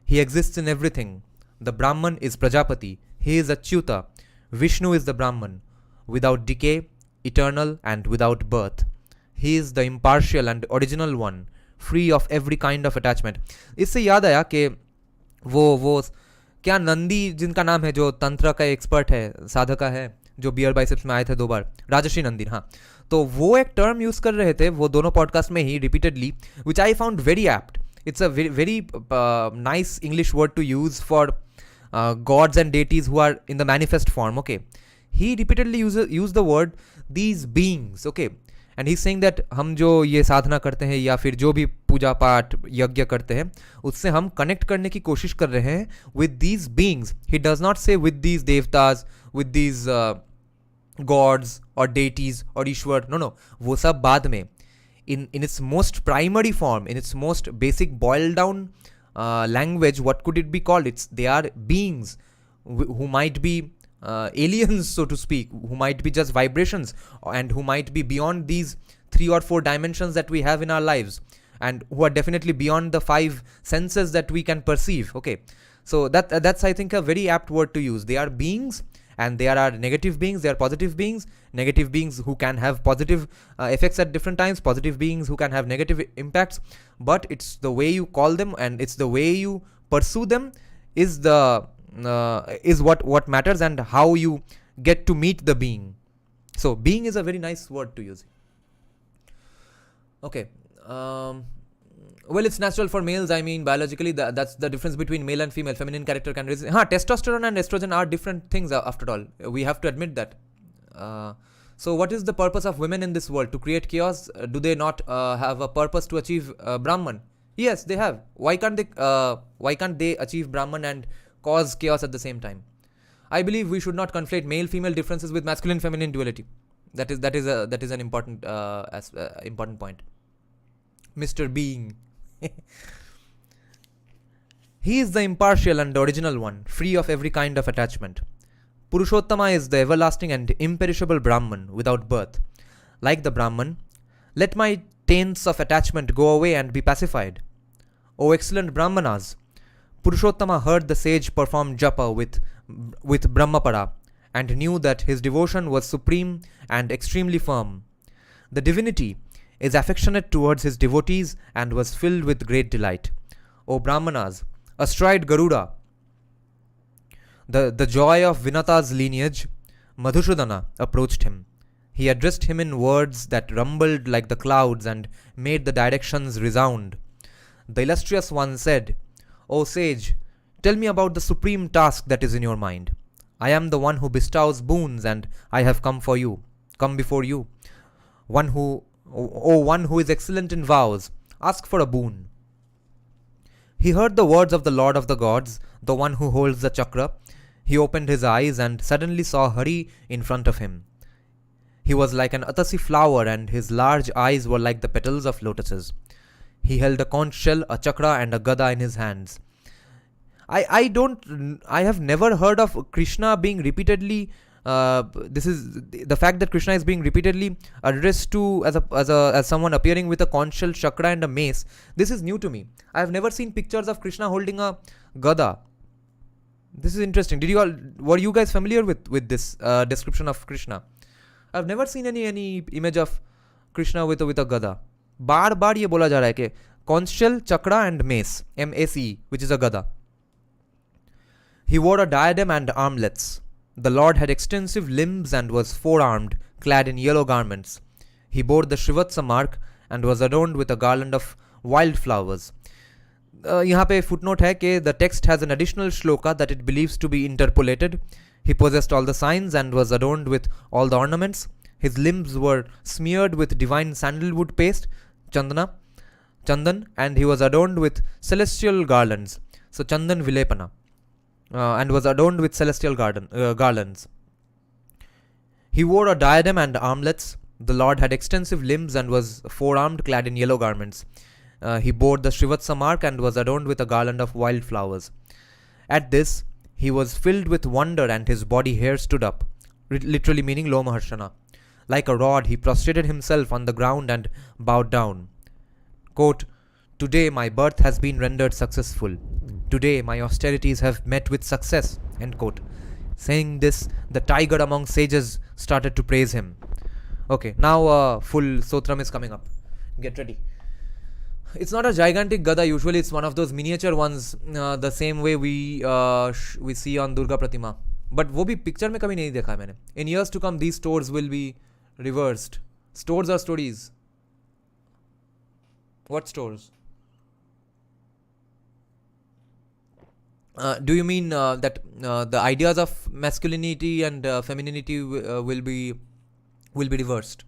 He exists in everything. The Brahman is Prajapati. He is Achyuta. Vishnu is the Brahman, without decay, eternal and without birth. He is the impartial and original one, free of every kind of attachment. इससे याद आया कि वो क्या नंदी जिनका नाम है जो तंत्र का एक्सपर्ट है, साधका है, जो बियर बाइसेप्स में आए थे 2 बार, राजश्री नंदी. हाँ, तो वो एक टर्म यूज कर रहे थे वो दोनों पॉडकास्ट में ही repeatedly, which I found very apt. It's a very nice English word to use for gods and deities who are in the manifest form. Okay, he repeatedly use the word these beings. Okay, and he's saying that हम जो ये साधना करते हैं या फिर जो भी पूजा पाठ यज्ञ करते हैं उससे हम कनेक्ट करने की कोशिश कर रहे हैं with these beings. He does not say with these devtas, with these gods or deities or Ishwar. No, वो सब बाद में. In its most primary form, in its most basic boiled down language, what could it be called? They are beings who might be aliens, so to speak, who might be just vibrations, and who might be beyond these 3 or 4 dimensions that we have in our lives, and who are definitely beyond the 5 senses that we can perceive. Okay, so that's I think a very apt word to use. They are beings, and there are negative beings, there are positive beings, negative beings who can have positive effects at different times, positive beings who can have negative impacts, but it's the way you call them and it's the way you pursue them is what matters, and how you get to meet the being. So being is a very nice word to use. Okay, well, it's natural for males. I mean, biologically, that's the difference between male and female. Feminine character can resist. Testosterone and estrogen are different things after all. We have to admit that. So what is the purpose of women in this world? To create chaos? Do they not have a purpose to achieve Brahman? Yes, they have. Why can't they achieve Brahman and cause chaos at the same time? I believe we should not conflate male-female differences with masculine-feminine duality. That is an important important point. Mr. Being. He is the impartial and original one, free of every kind of attachment. Purushottama is the everlasting and imperishable Brahman without birth. Like the Brahman, let my taints of attachment go away and be pacified. O excellent Brahmanas, Purushottama heard the sage perform japa with Brahmapada and knew that his devotion was supreme and extremely firm. The divinity is affectionate towards his devotees and was filled with great delight. O Brahmanas, astride Garuda, the joy of Vinata's lineage, Madhusudana approached him. He addressed him in words that rumbled like the clouds and made the directions resound. The illustrious one said, O sage, tell me about the supreme task that is in your mind. I am the one who bestows boons, and I have come before you. One who is excellent in vows, ask for a boon. He heard the words of the Lord of the Gods, the one who holds the chakra. He opened his eyes and suddenly saw Hari in front of him. He was like an atasi flower, and his large eyes were like the petals of lotuses. He held a conch shell, a chakra, and a gada in his hands. I have never heard of Krishna being repeatedly. This is the fact that Krishna is being repeatedly addressed to as someone appearing with a conch shell, chakra, and a mace. This is new to me. I have never seen pictures of Krishna holding a gada. This is interesting. Were you guys familiar with this description of Krishna? I've never seen any image of Krishna with a gada. बार ये बोला जा रहा है कि conch shell, chakra, and mace, MACE, which is a gada. He wore a diadem and armlets. The Lord had extensive limbs and was four-armed, clad in yellow garments. He bore the Shrivatsa mark and was adorned with a garland of wildflowers. यहाँ पे footnote है कि the text has an additional shloka that it believes to be interpolated. He possessed all the signs and was adorned with all the ornaments. His limbs were smeared with divine sandalwood paste, chandan, and he was adorned with celestial garlands. So chandan vilepana. And was adorned with celestial garlands. He wore a diadem and armlets. The Lord had extensive limbs and was four-armed, clad in yellow garments. He bore the Shrivatsa mark and was adorned with a garland of wildflowers. At this, he was filled with wonder and his body hair stood up, literally meaning Lomaharshana. Like a rod, he prostrated himself on the ground and bowed down. Quote, Today my birth has been rendered successful. Today my austerities have met with success. End quote. Saying this, the tiger among sages started to praise him. Okay, now full sotram is coming up. Get ready. It's not a gigantic gada. Usually it's one of those miniature ones, the same way we see on Durga Pratima. But वो भी picture में कभी नहीं देखा है मैंने. In years to come, these stores will be reversed. Stores or stories? What stores? Do you mean that the ideas of masculinity and femininity will be reversed?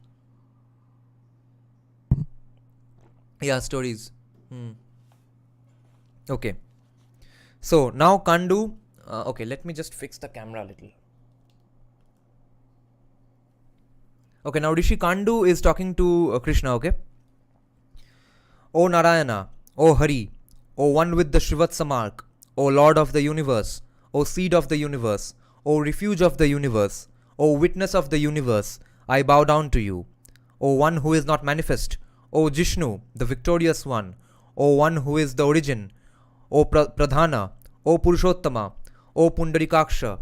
Yeah, stories. Okay. So now Kandu. Okay, let me just fix the camera a little. Okay, now Rishi Kandu is talking to Krishna. Okay. O Narayana, O Hari, O one with the Shrivatsa mark, O Lord of the universe, O seed of the universe, O refuge of the universe, O witness of the universe, I bow down to you. O one who is not manifest, O Jishnu, the victorious one, O one who is the origin, O Pradhana, O Purushottama, O Pundarikaksha,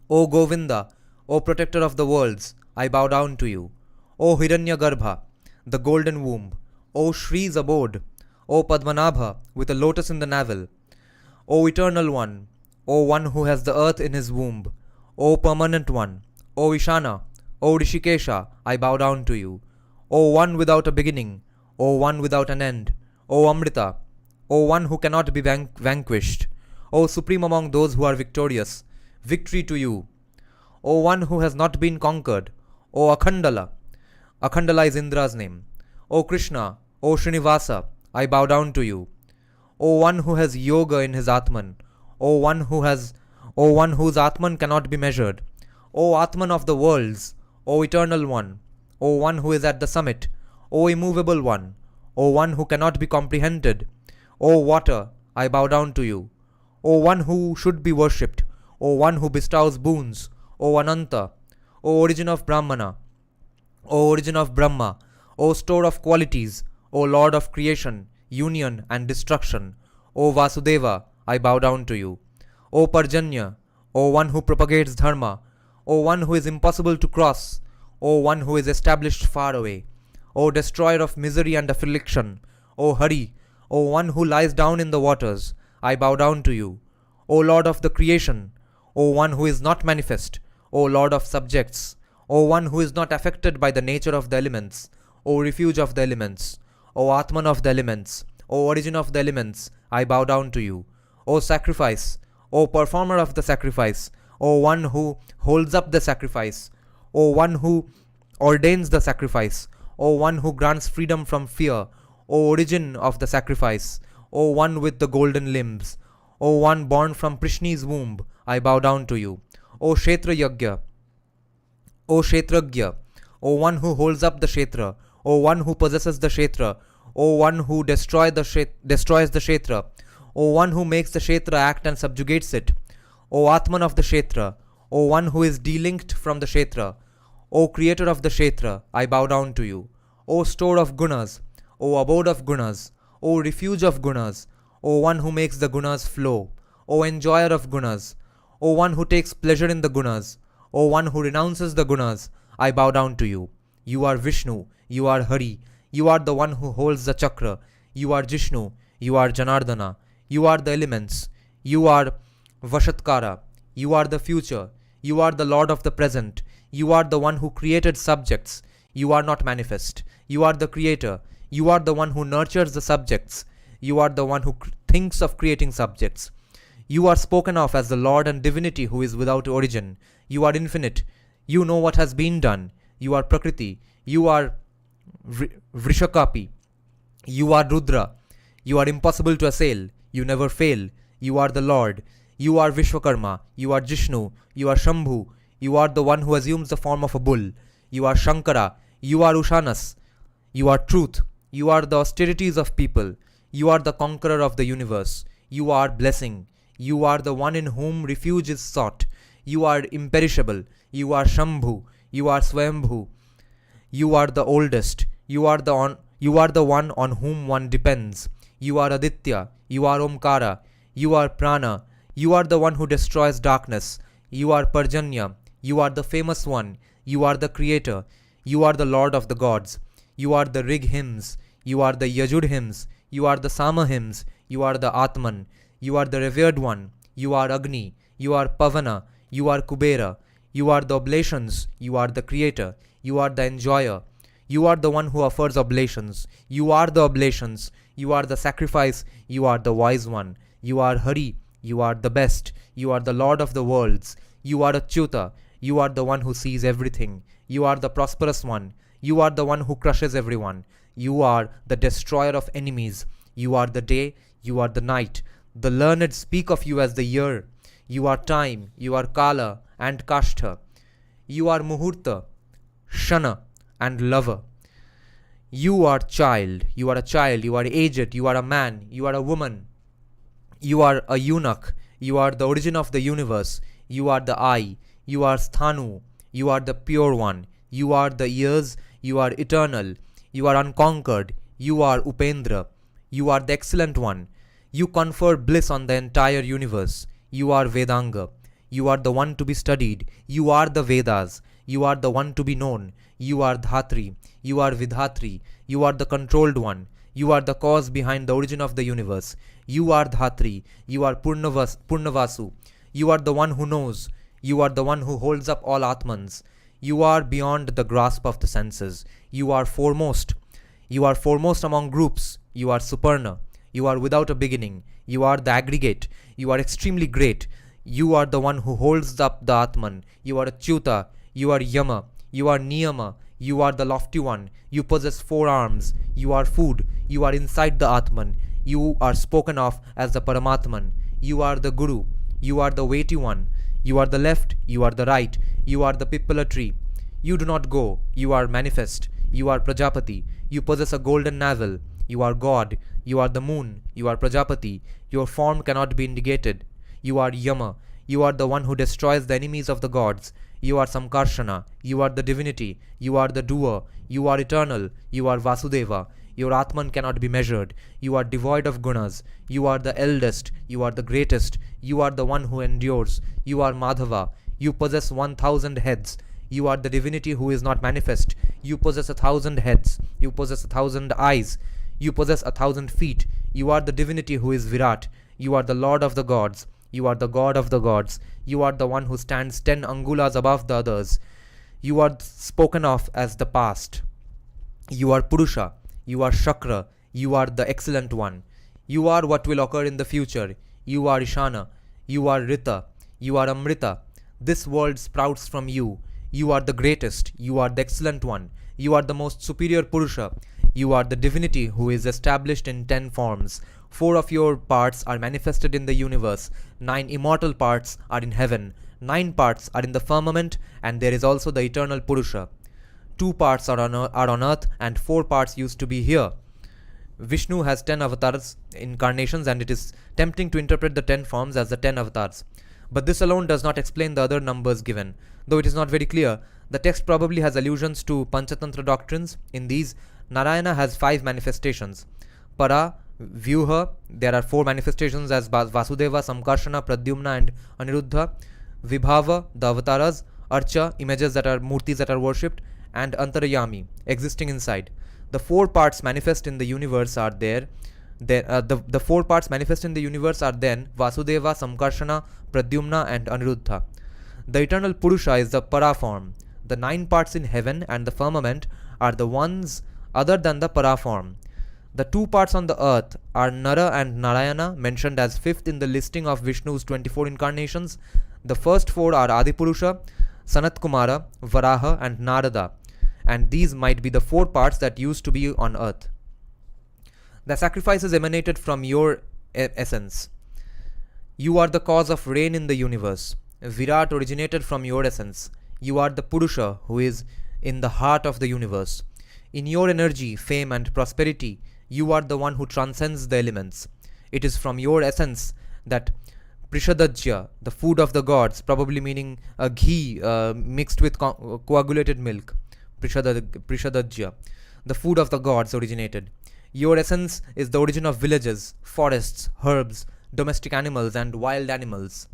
O Govinda, O protector of the worlds, I bow down to you. O Hiranyagarbha, the golden womb, O Shri's abode, O Padmanabha, with a lotus in the navel, O eternal one, O one who has the earth in his womb, O permanent one, O Ishana, O Rishikesha, I bow down to you. O one without a beginning, O one without an end, O Amrita, O one who cannot be vanquished, O supreme among those who are victorious, victory to you. O one who has not been conquered, O Akhandala, Akhandala is Indra's name, O Krishna, O Srinivasa, I bow down to you. O one who has yoga in his Atman, O one whose Atman cannot be measured, O Atman of the worlds, O eternal one, O one who is at the summit, O immovable one, O one who cannot be comprehended, O water, I bow down to you. O one who should be worshipped, O one who bestows boons, O Ananta, O origin of Brahmana, O origin of Brahma, O store of qualities, O Lord of creation, union and destruction, O Vasudeva, I bow down to you. O Parjanya, O one who propagates Dharma, O one who is impossible to cross, O one who is established far away, O destroyer of misery and affliction, O Hari, O one who lies down in the waters, I bow down to you. O Lord of the creation, O one who is not manifest, O Lord of subjects, O one who is not affected by the nature of the elements, O refuge of the elements, O Atman of the elements, O origin of the elements, I bow down to you. O sacrifice, O performer of the sacrifice, O one who holds up the sacrifice, O one who ordains the sacrifice, O one who grants freedom from fear, O origin of the sacrifice, O one with the golden limbs, O one born from Prishni's womb, I bow down to you. O Kshetra Yagya, O Kshetragya, O one who holds up the Kshetra, O one who possesses the Kshetra, O one who destroys the Kshetra, O one who makes the Kshetra act and subjugates it, O Atman of the Kshetra, O one who is delinked from the Kshetra, O creator of the Kshetra, I bow down to you. O store of gunas, O abode of gunas, O refuge of gunas, O one who makes the gunas flow, O enjoyer of gunas, O one who takes pleasure in the gunas, O one who renounces the gunas, I bow down to you. You are Vishnu, you are Hari, you are the one who holds the chakra, you are Jishnu, you are Janardana, you are the elements, you are Vashatkara, you are the future, you are the Lord of the present, you are the one who created subjects, you are not manifest, you are the creator, you are the one who nurtures the subjects, you are the one who thinks of creating subjects. You are spoken of as the Lord and divinity who is without origin, you are infinite, you know what has been done, you are Prakriti, you are Vrishakapi, you are Rudra, you are impossible to assail, you never fail, you are the Lord, you are Vishwakarma, you are Jishnu, you are Shambhu, you are the one who assumes the form of a bull, you are Shankara, you are Ushanas, you are truth, you are the austerities of people, you are the conqueror of the universe, you are blessing, you are the one in whom refuge is sought, you are imperishable, you are Shambhu, you are Swayambhu, you are the oldest, you are the one on whom one depends, you are Aditya, you are Omkara, you are Prana, you are the one who destroys darkness, you are Parjanya, you are the famous one, you are the creator, you are the Lord of the gods, you are the Rig hymns, you are the Yajur hymns, you are the Sama hymns, you are the Atman, you are the revered one, you are Agni, you are Pavana, you are Kubera, you are the oblations, you are the creator, you are the enjoyer, you are the one who offers oblations, you are the oblations, you are the sacrifice, you are the wise one, you are Hari, you are the best, you are the Lord of the worlds, you are Achyuta, you are the one who sees everything, you are the prosperous one, you are the one who crushes everyone, you are the destroyer of enemies, you are the day, you are the night, the learned speak of you as the year, you are time, you are Kala and Kashtha, you are Muhurta, Shana and lover. You are child, you are a child, you are aged, you are a man, you are a woman, you are a eunuch, you are the origin of the universe, you are the eye, you are Sthanu, you are the pure one, you are the years, you are eternal, you are unconquered, you are Upendra, you are the excellent one, you confer bliss on the entire universe, you are Vedanga, you are the one to be studied, you are the Vedas, you are the one to be known, you are Dhatri, you are Vidhatri, you are the controlled one, you are the cause behind the origin of the universe, you are Dhatri, you are Purnavasu, you are the one who knows, you are the one who holds up all Atmans, you are beyond the grasp of the senses, you are foremost among groups, you are Suparna, you are without a beginning, you are the aggregate, you are extremely great, you are the one who holds up the Atman, you are Achyuta, you are Yama, you are Niyama, you are the lofty one, you possess 4 arms, you are food, you are inside the Atman, you are spoken of as the Paramatman, you are the Guru, you are the weighty one, you are the left, you are the right, you are the Pippala tree, you do not go, you are manifest, you are Prajapati, you possess a golden navel, you are God, you are the moon, you are Prajapati, your form cannot be indicated, you are Yama, you are the one who destroys the enemies of the gods, you are Samkarshana, you are the divinity, you are the doer, you are eternal, you are Vasudeva, your Atman cannot be measured, you are devoid of gunas, you are the eldest, you are the greatest, you are the one who endures, you are Madhava, you possess 1,000 heads, you are the divinity who is not manifest, you possess 1,000 heads, you possess 1,000 eyes, you possess 1,000 feet, you are the divinity who is Virat, you are the Lord of the gods, you are the God of the gods, you are the one who stands 10 angulas above the others, you are spoken of as the past, you are Purusha, you are Shakra, You are the excellent one. You are what will occur in the future. You are Ishana. You are Rita. You are Amrita. This world sprouts from you. You are the greatest. You are the excellent one. You are the most superior Purusha. You are the divinity who is established in 10 forms. 4 of your parts are manifested in the universe. 9 immortal parts are in heaven. 9 parts are in the firmament, and there is also the eternal Purusha. 2 parts are on earth, and 4 parts used to be here. Vishnu has 10 avatars, incarnations, and it is tempting to interpret the 10 forms as the 10 avatars. But this alone does not explain the other numbers given. Though it is not very clear, the text probably has allusions to Panchatantra doctrines. In these, Narayana has 5 manifestations. Para, Vyuha, there are 4 manifestations as Vasudeva, Samkarshana, Pradyumna, and Aniruddha. Vibhava, the avatars. Archa, images that are murtis that are worshipped. And Antarayami, existing inside. The 4 parts manifest in the universe are there. The 4 parts manifest in the universe are then Vasudeva, Samkarshana, Pradyumna, and Aniruddha. The eternal Purusha is the Para form. The 9 parts in heaven and the firmament are the ones other than the Para form. The 2 parts on the earth are Nara and Narayana, mentioned as 5th in the listing of Vishnu's 24 incarnations. The first 4 are Adipurusha, Sanat Kumara, Varaha, and Narada, and these might be the 4 parts that used to be on earth. The sacrifices emanated from your essence. You are the cause of rain in the universe. Virat originated from your essence. You are the Purusha who is in the heart of the universe. In your energy, fame, and prosperity, you are the one who transcends the elements. It is from your essence that Prishadajya, the food of the gods, probably meaning a ghee mixed with coagulated milk, Prishadajya, the food of the gods, originated. Your essence is the origin of villages, forests, herbs, domestic animals, and wild animals.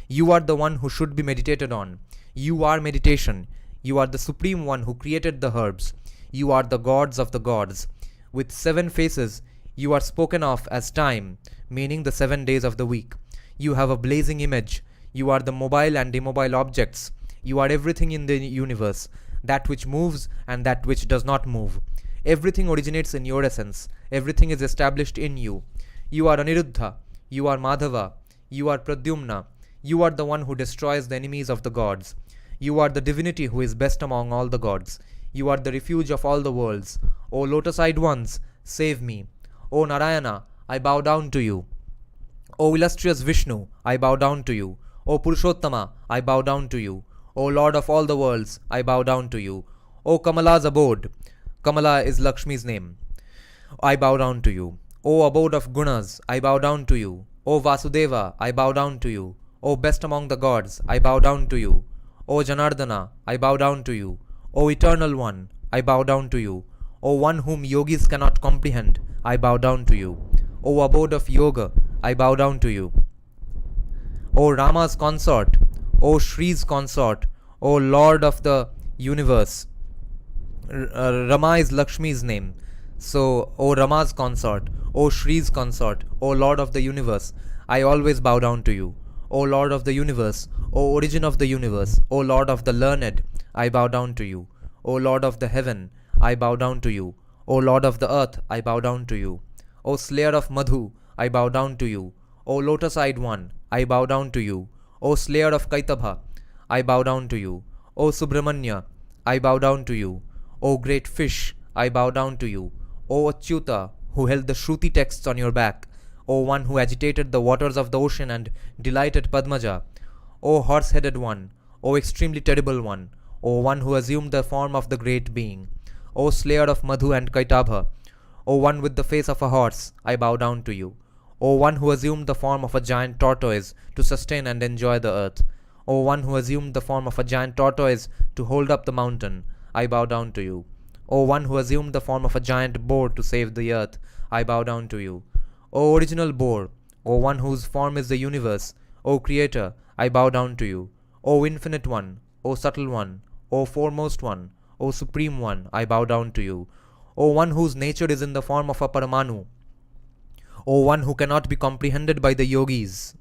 You are the one who should be meditated on. You are meditation. You are the supreme one who created the herbs. You are the gods of the gods. With 7 faces, you are spoken of as time, meaning the 7 days of the week. You have a blazing image. You are the mobile and immobile objects. You are everything in the universe, that which moves and that which does not move. Everything originates in your essence. Everything is established in you. You are Aniruddha. You are Madhava. You are Pradyumna. You are the one who destroys the enemies of the gods. You are the divinity who is best among all the gods. You are the refuge of all the worlds. O lotus-eyed ones, save me. O Narayana, I bow down to you. O illustrious Vishnu, I bow down to you. O Purushottama, I bow down to you. O Lord of all the worlds, I bow down to you. O Kamala's abode, Kamala is Lakshmi's name, I bow down to you. O abode of Gunas, I bow down to you. O Vasudeva, I bow down to you. O best among the gods, I bow down to you. O Janardana, I bow down to you. O eternal one, I bow down to you. O one whom yogis cannot comprehend, I bow down to you. O abode of yoga, I bow down to you. O Rama's consort, O Shri's consort, O Lord of the universe. Rama is Lakshmi's name. So, O Rama's consort, O Shri's consort, O Lord of the universe, I always bow down to you. O Lord of the universe, O origin of the universe, O Lord of the learned, I bow down to you. O Lord of the heaven, I bow down to you. O Lord of the earth, I bow down to you. O slayer of Madhu, I bow down to you. O lotus-eyed one, I bow down to you. O slayer of Kaitabha, I bow down to you. O Subramanya, I bow down to you. O great fish, I bow down to you. O Achyuta, who held the Shruti texts on your back. O one who agitated the waters of the ocean and delighted Padmaja. O horse-headed one, O extremely terrible one, O one who assumed the form of the great being. O slayer of Madhu and Kaitabha, O one with the face of a horse, I bow down to you. O one who assumed the form of a giant tortoise to sustain and enjoy the earth. O one who assumed the form of a giant tortoise to hold up the mountain, I bow down to you. O one who assumed the form of a giant boar to save the earth, I bow down to you. O original boar, O one whose form is the universe, O creator, I bow down to you. O infinite one, O subtle one, O foremost one, O supreme one, I bow down to you. O one whose nature is in the form of a Paramanu, O one who cannot be comprehended by the yogis,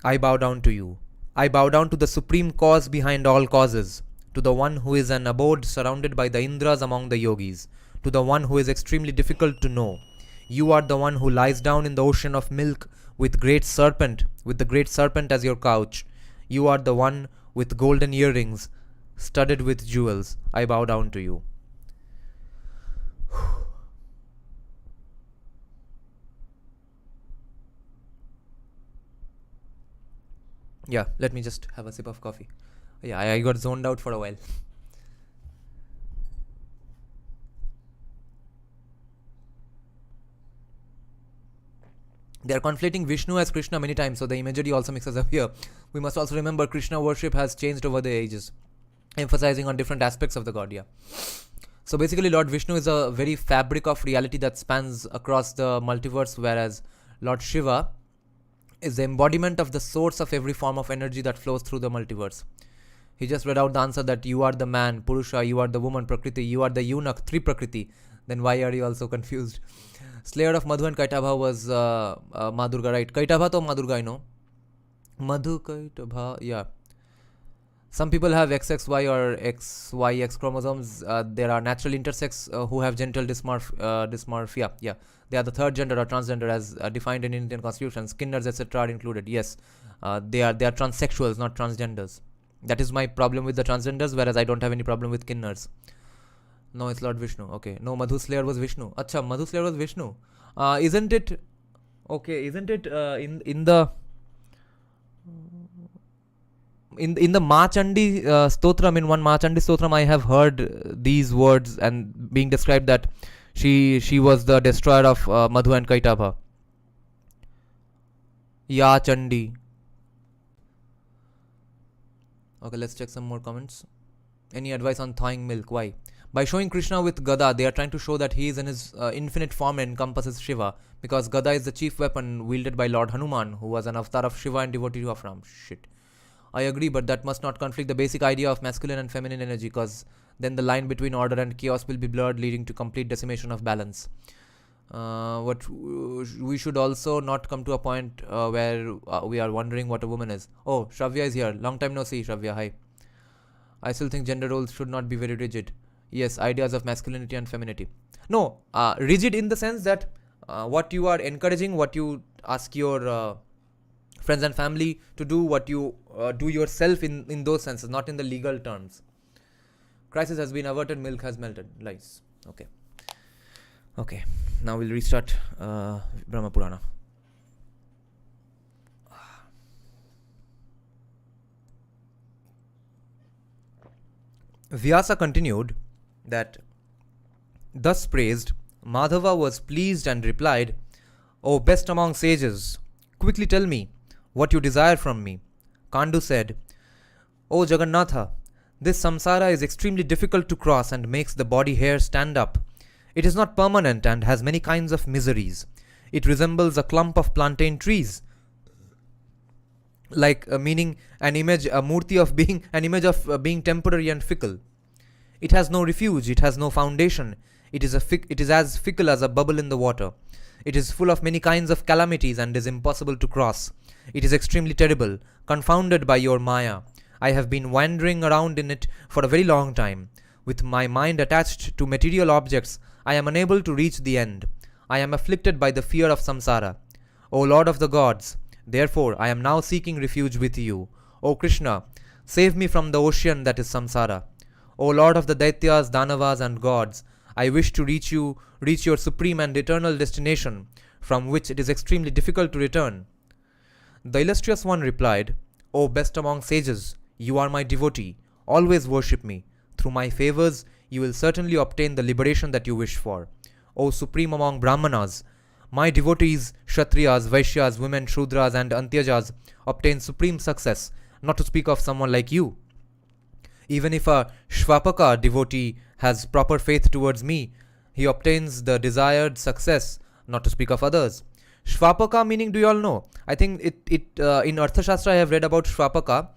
I bow down to you. I bow down to the supreme cause behind all causes, to the one who is an abode surrounded by the Indras among the yogis, to the one who is extremely difficult to know. You are the one who lies down in the ocean of milk with the great serpent as your couch. You are the one with golden earrings studded with jewels. I bow down to you. Yeah, let me just have a sip of coffee. Yeah, I got zoned out for a while. They are conflating Vishnu as Krishna many times, so the imagery also mixes up here. We must also remember Krishna worship has changed over the ages, emphasizing on different aspects of the god. Yeah. So basically, Lord Vishnu is a very fabric of reality that spans across the multiverse, whereas Lord Shiva is the embodiment of the source of every form of energy that flows through the multiverse. He just read out the answer that you are the man, Purusha, you are the woman, Prakriti, you are the eunuch, Tri Prakriti. Then why are you also confused? Slayer of Madhu and Kaitabha was Madurga, right? Kaitabha to Madurga, I know. Madhu, Kaitabha, yeah. Some people have XXY or XYX chromosomes. There are natural intersex who have genital dysmorphia. Yeah, they are the third gender or transgender as defined in Indian constitution. Skinners, etc. are included. Yes, they are transsexuals, not transgenders. That is my problem with the transgenders, whereas I don't have any problem with Kinners. No, it's Lord Vishnu. Okay, no, Madhu Slayer was Vishnu. Acha, Madhu Slayer was Vishnu. Isn't it? Okay, isn't it in the Machandi Stotram, in one Machandi Stotram, I have heard these words and being described that she was the destroyer of Madhu and Kaitabha. Ya Chandi. Okay, let's check some more comments. Any advice on thawing milk? Why? By showing Krishna with Gada, they are trying to show that he is in his infinite form and encompasses Shiva, because Gada is the chief weapon wielded by Lord Hanuman, who was an avatar of Shiva and devotee of Ram. Shit. I agree, but that must not conflict the basic idea of masculine and feminine energy, because then the line between order and chaos will be blurred, leading to complete decimation of balance. What we should also not come to a point where we are wondering what a woman is. Oh, Shravya is here. Long time no see, Shravya. Hi. I still think gender roles should not be very rigid. Yes, ideas of masculinity and femininity. No, rigid in the sense that what you are encouraging, what you ask your friends and family to do, what you do yourself in those senses, not in the legal terms. Crisis has been averted, milk has melted. Lies. Okay. Now we'll restart Brahma Purana. Vyasa continued that, thus praised, Madhava was pleased and replied, O best among sages, quickly tell me what you desire from me. Kandu said, O Jagannatha, this samsara is extremely difficult to cross and makes the body hair stand up. It is not permanent and has many kinds of miseries. It resembles a clump of plantain trees, like meaning an image, a murti of being, an image of being temporary and fickle. It has no refuge, it has no foundation. It is as fickle as a bubble in the water. It is full of many kinds of calamities and is impossible to cross. It is extremely terrible, confounded by your Maya. I have been wandering around in it for a very long time. With my mind attached to material objects, I am unable to reach the end. I am afflicted by the fear of samsara. O Lord of the gods, therefore I am now seeking refuge with you. O Krishna, save me from the ocean that is samsara. O Lord of the Daityas, Danavas and gods, I wish to reach your supreme and eternal destination, from which it is extremely difficult to return. The illustrious one replied, O best among sages, you are my devotee. Always worship me. Through my favors, you will certainly obtain the liberation that you wish for. O supreme among Brahmanas, my devotees, Kshatriyas, Vaishyas, women, Shudras and Antyajas obtain supreme success, not to speak of someone like you. Even if a Shvapaka devotee has proper faith towards me, he obtains the desired success, not to speak of others. Shvapaka meaning, do you all know? I think in Arthashastra I have read about Shvapaka.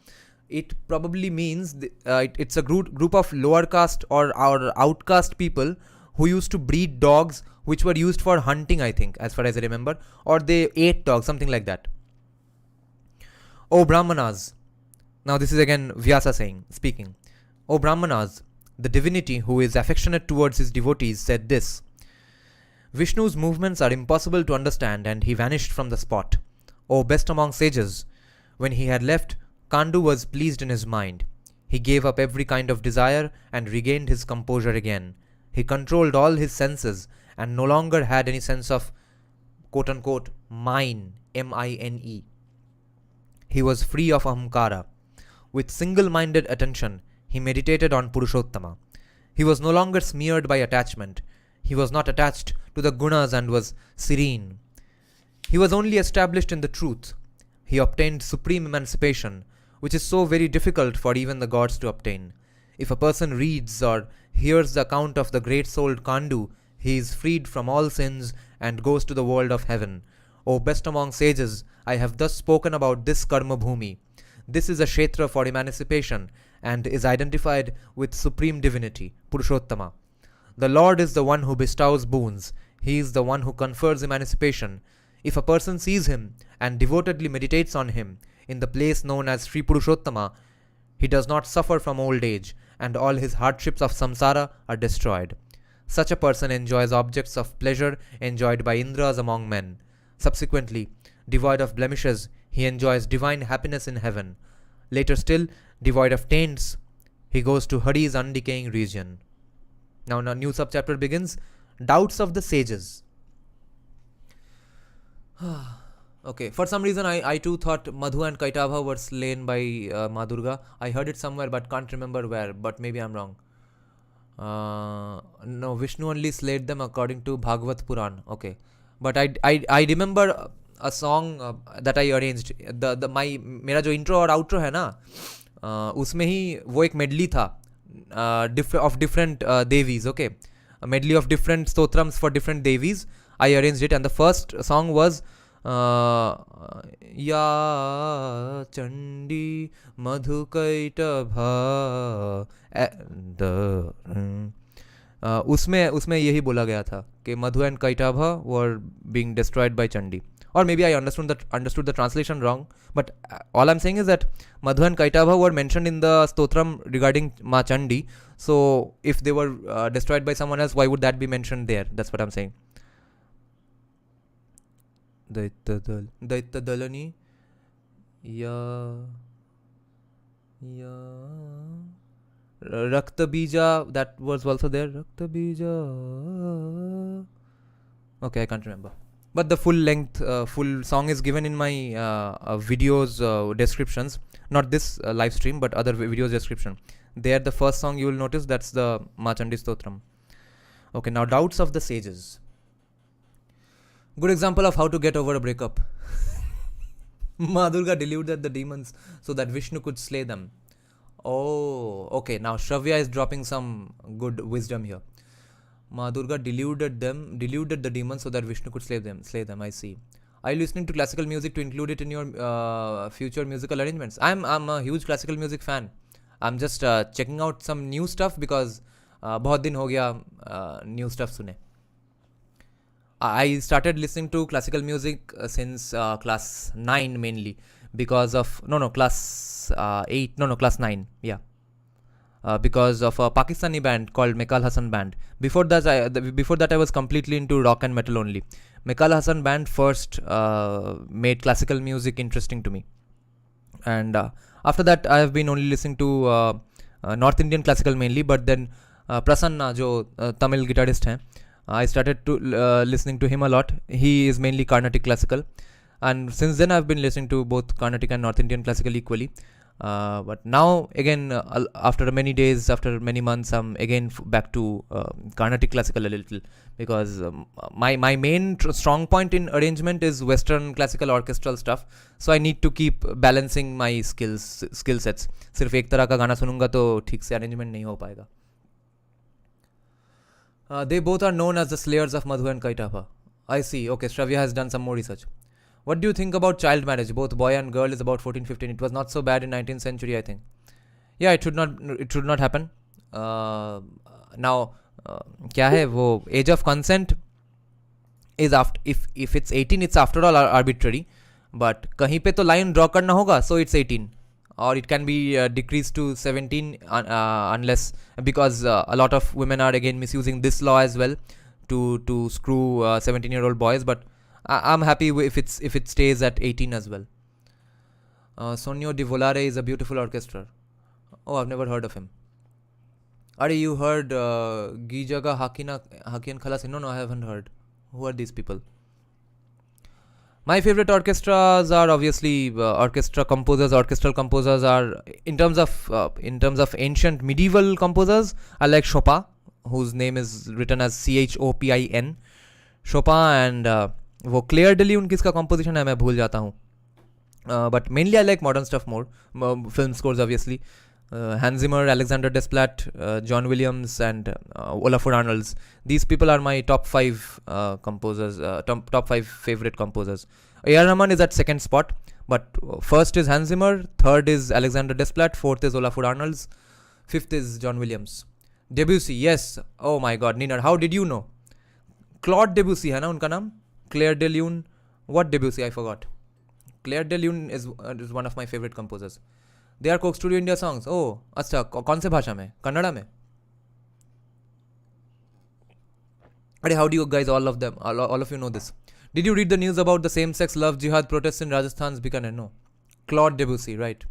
It probably means it's a group of lower caste or outcast people who used to breed dogs which were used for hunting, I think, as far as I remember, or they ate dogs, something like that. O Brahmanas, now this is again Vyasa speaking. O Brahmanas, the divinity who is affectionate towards his devotees said this: Vishnu's movements are impossible to understand, and he vanished from the spot. O best among sages, when he had left, Kandu was pleased in his mind. He gave up every kind of desire and regained his composure again. He controlled all his senses and no longer had any sense of quote unquote mine, M-I-N-E. He was free of ahamkara. With single-minded attention, he meditated on Purushottama. He was no longer smeared by attachment. He was not attached to the gunas and was serene. He was only established in the truth. He obtained supreme emancipation, which is so very difficult for even the gods to obtain. If a person reads or hears the account of the great-souled Kandu, he is freed from all sins and goes to the world of heaven. O best among sages, I have thus spoken about this karma bhumi. This is a kshetra for emancipation and is identified with supreme divinity, Purushottama. The Lord is the one who bestows boons. He is the one who confers emancipation. If a person sees him and devotedly meditates on him in the place known as Sri Purushottama, he does not suffer from old age, and all his hardships of samsara are destroyed. Such a person enjoys objects of pleasure enjoyed by Indras among men. Subsequently, devoid of blemishes, he enjoys divine happiness in heaven. Later still, devoid of taints, he goes to Hari's undecaying region. Now a new subchapter begins, Doubts of the Sages. Okay, for some reason I too thought Madhu and Kaitava were slain by Ma Durga. I heard it somewhere but can't remember where, but maybe I'm wrong. No, Vishnu only slayed them according to Bhagavad Purana. Okay, but I remember a song that I arranged. मेरा जो intro और outro है ना, उसमें ही वो एक medley था of different devis. Okay, a medley of different stotrams for different devis. I arranged it, and the first song was Ya Chandi Madhukaitabha. उसमें यही बोला गया था कि Madhu and Kaitava were being destroyed by Chandi. Or maybe I understood the translation wrong, but all I'm saying is that Madhu and Kaitava were mentioned in the stotram regarding Ma Chandi. So if they were destroyed by someone else, why would that be mentioned there? That's what I'm saying. Daitya Dalani Ya Rakta Bija, that was also there. Rakta Bija. Okay, I can't remember. But the full song is given in my videos descriptions. Not this live stream, but other videos description. There, the first song you will notice, that's the Machandi Stotram. Okay, now doubts of the sages. Good example of how to get over a breakup. Ma Durga deluded the demons so that Vishnu could slay them. Oh, okay. Now Shravya is dropping some good wisdom here. Ma Durga deluded the demons so that Vishnu could slay them. I see. Are you listening to classical music to include it in your future musical arrangements? I'm a huge classical music fan. I'm just checking out some new stuff because बहुत दिन हो गया new stuff सुने. I started listening to classical music since class 9 mainly because of class 9, yeah. Because of a Pakistani band called Mekal Hassan Band. Before that I was completely into rock and metal only. Mekal Hassan Band first made classical music interesting to me, and after that I have been only listening to North Indian classical mainly. But then Prasanna, जो Tamil guitarist हैं, I started to listening to him a lot. He is mainly Carnatic classical, and since then I've been listening to both Carnatic and North Indian classical equally. But now again, after many months, I'm again back to Carnatic classical a little, because my main strong point in arrangement is Western classical orchestral stuff. So I need to keep balancing my skill sets. सिर्फ एक तरह का गाना सुनूंगा तो ठीक से arrangement नहीं हो पाएगा. They both are known as the slayers of Madhu and Kaitava. I see. Okay, Shravya has done some more research. What do you think about child marriage? Both boy and girl is about 14-15. It was not so bad in 19th century, I think. Yeah, it should not happen. Now, क्या है वो age of consent is after, if it's 18, it's after all arbitrary. But कहीं पे तो line draw करना होगा, so it's 18. or it can be decreased to 17 unless, because a lot of women are again misusing this law as well to screw 17-year-old boys, but I'm happy if it stays at 18 as well. Sonio Di Volare is a beautiful orchestra. Oh, I've never heard of him. Are you heard Gijaga Hakian Khalasi? No, I haven't heard. Who are these people? My favorite orchestras are obviously orchestral composers are in terms of ancient medieval composers. I like Chopin, whose name is written as Chopin. Chopin and वो Clair de Lune किसका composition है मैं भूल जाता हूँ. But mainly I like modern stuff more. Film scores obviously. Hans Zimmer, Alexander Desplat, John Williams, and Olafur Arnolds. These people are my top 5 composers, top 5 favorite composers. A.R. Rahman is at second spot, but first is Hans Zimmer, third is Alexander Desplat, fourth is Olafur Arnolds, fifth is John Williams. Debussy, yes. Oh my God, Nina, how did you know? Claude Debussy है ना उनका नाम? Clair de Lune. What Debussy? I forgot. Clair de Lune is one of my favorite composers. They are Coke Studio India songs. Oh, अच्छा कौन से भाषा में? कन्नड़ा में? अरे how do you guys all of you know this? Did you read the news about the same-sex love jihad protests in Rajasthan's Bikaner? No. Claude Debussy, right?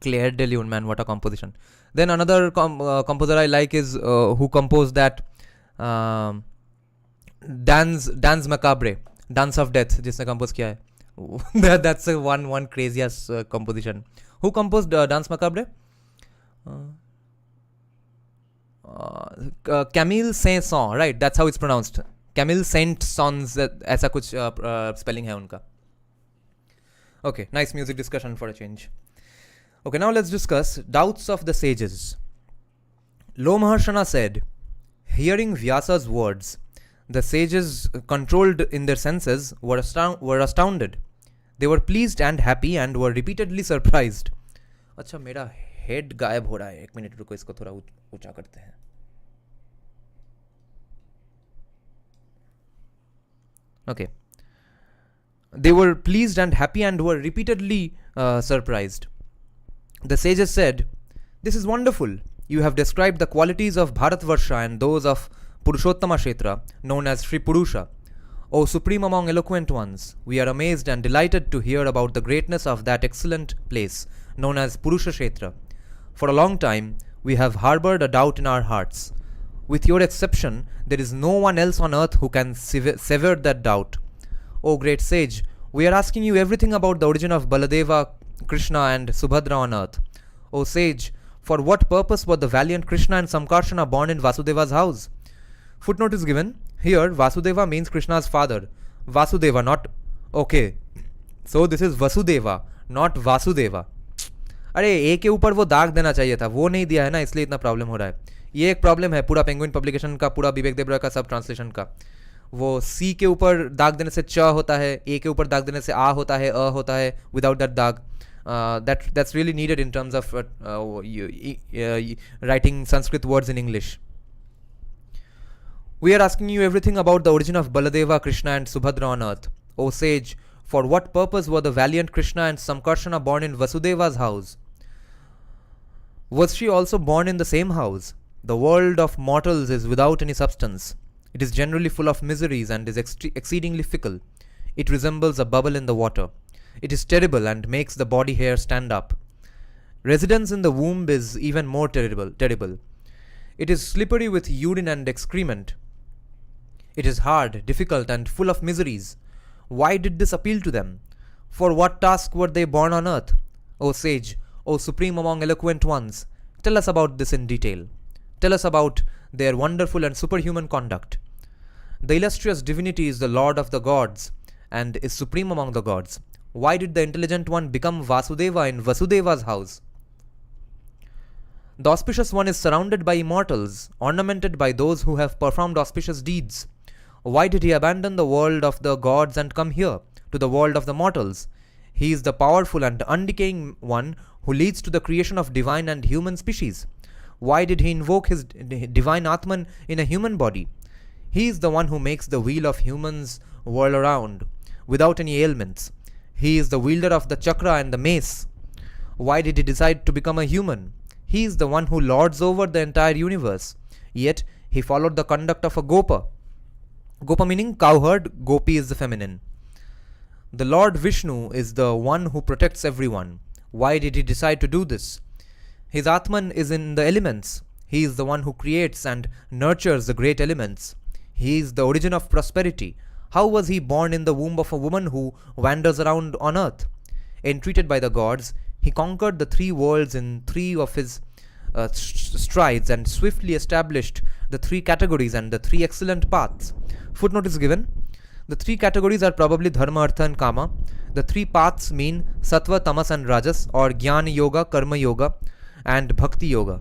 Clair de Lune, man, what a composition. Then another composer I like is who composed that Dance Macabre, Dance of Death, जिसने compose किया है. That's a one crazy ass composition. Who composed Dance Macabre? Camille Saint-Saëns, right? That's how it's pronounced. Camille Saint-Saëns, ऐसा कुछ spelling है उनका. Okay, nice music discussion for a change. Okay, now let's discuss doubts of the sages. Lomaharshana said, hearing Vyasa's words, the sages controlled in their senses were astounded. They were pleased and happy and were repeatedly surprised. अच्छा मेरा head गायब हो रहा है. एक minute रुको, इसको थोड़ा ऊंचा करते हैं. Okay. They were pleased and happy and were repeatedly surprised. The sages said, this is wonderful. You have described the qualities of Bharatvarsha and those of Purushottama Kshetra, known as Sri Purusha. O supreme among eloquent ones, we are amazed and delighted to hear about the greatness of that excellent place, known as Purusha Kshetra. For a long time, we have harbored a doubt in our hearts. With your exception, there is no one else on earth who can sever that doubt. O great sage, we are asking you everything about the origin of Baladeva, Krishna and Subhadra on earth. O sage, for what purpose were the valiant Krishna and Samkarshana born in Vasudeva's house? Footnote is given. Here, Vasudeva means Krishna's father. Vasudeva, not... Okay. So, this is Vasudeva, not Vasudeva. अरे ए के ऊपर वो दाग देना चाहिए था, वो नहीं दिया है ना, इसलिए इतना प्रॉब्लम हो रहा है. ये एक प्रॉब्लम है पूरा पेंगुइन पब्लिकेशन का, पूरा विवेक देब्रॉय का सब ट्रांसलेशन का. वो सी के ऊपर दाग देने से च होता है, ए के ऊपर दाग देने से आ होता है, अ होता है, विदाउट दैट दाग. That's really needed in terms of writing Sanskrit words in English. We are asking you everything about the origin of Baladeva, Krishna and Subhadra on earth. O sage, for what purpose were the valiant Krishna and Samkarshana born in Vasudeva's house? Was she also born in the same house? The world of mortals is without any substance. It is generally full of miseries and is exceedingly fickle. It resembles a bubble in the water. It is terrible and makes the body hair stand up. Residence in the womb is even more terrible. It is slippery with urine and excrement. It is hard, difficult, and full of miseries. Why did this appeal to them? For what task were they born on earth? O sage, O supreme among eloquent ones, tell us about this in detail. Tell us about their wonderful and superhuman conduct. The illustrious divinity is the lord of the gods and is supreme among the gods. Why did the intelligent one become Vasudeva in Vasudeva's house? The auspicious one is surrounded by immortals, ornamented by those who have performed auspicious deeds. Why did he abandon the world of the gods and come here, to the world of the mortals? He is the powerful and undecaying one who leads to the creation of divine and human species. Why did he invoke his divine Atman in a human body? He is the one who makes the wheel of humans whirl around, without any ailments. He is the wielder of the chakra and the mace. Why did he decide to become a human? He is the one who lords over the entire universe. Yet, he followed the conduct of a Gopa. Gopa meaning cowherd, Gopi is the feminine. The Lord Vishnu is the one who protects everyone. Why did he decide to do this? His Atman is in the elements. He is the one who creates and nurtures the great elements. He is the origin of prosperity. How was he born in the womb of a woman who wanders around on earth? Entreated by the gods, he conquered the three worlds in three of his strides and swiftly established the three categories and the three excellent paths. Footnote is given. The three categories are probably Dharma, Artha and Kama. The three paths mean Sattva, Tamas and Rajas, or Jnana Yoga, Karma Yoga and Bhakti Yoga.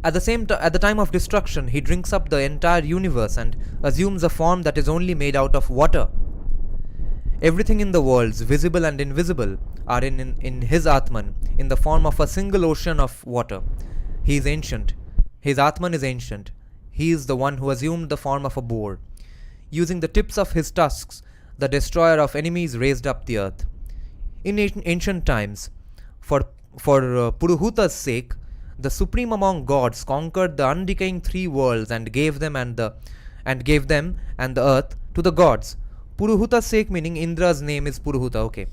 At the time of destruction, he drinks up the entire universe and assumes a form that is only made out of water. Everything in the worlds, visible and invisible, are in his Atman, in the form of a single ocean of water. He is ancient. His Atman is ancient. He is the one who assumed the form of a boar. Using the tips of his tusks, the destroyer of enemies raised up the earth. In ancient times, for Puruhuta's sake, the supreme among gods conquered the undecaying three worlds and gave them and the earth to the gods. Puruhuta's sake meaning Indra's name is Puruhuta. Okay.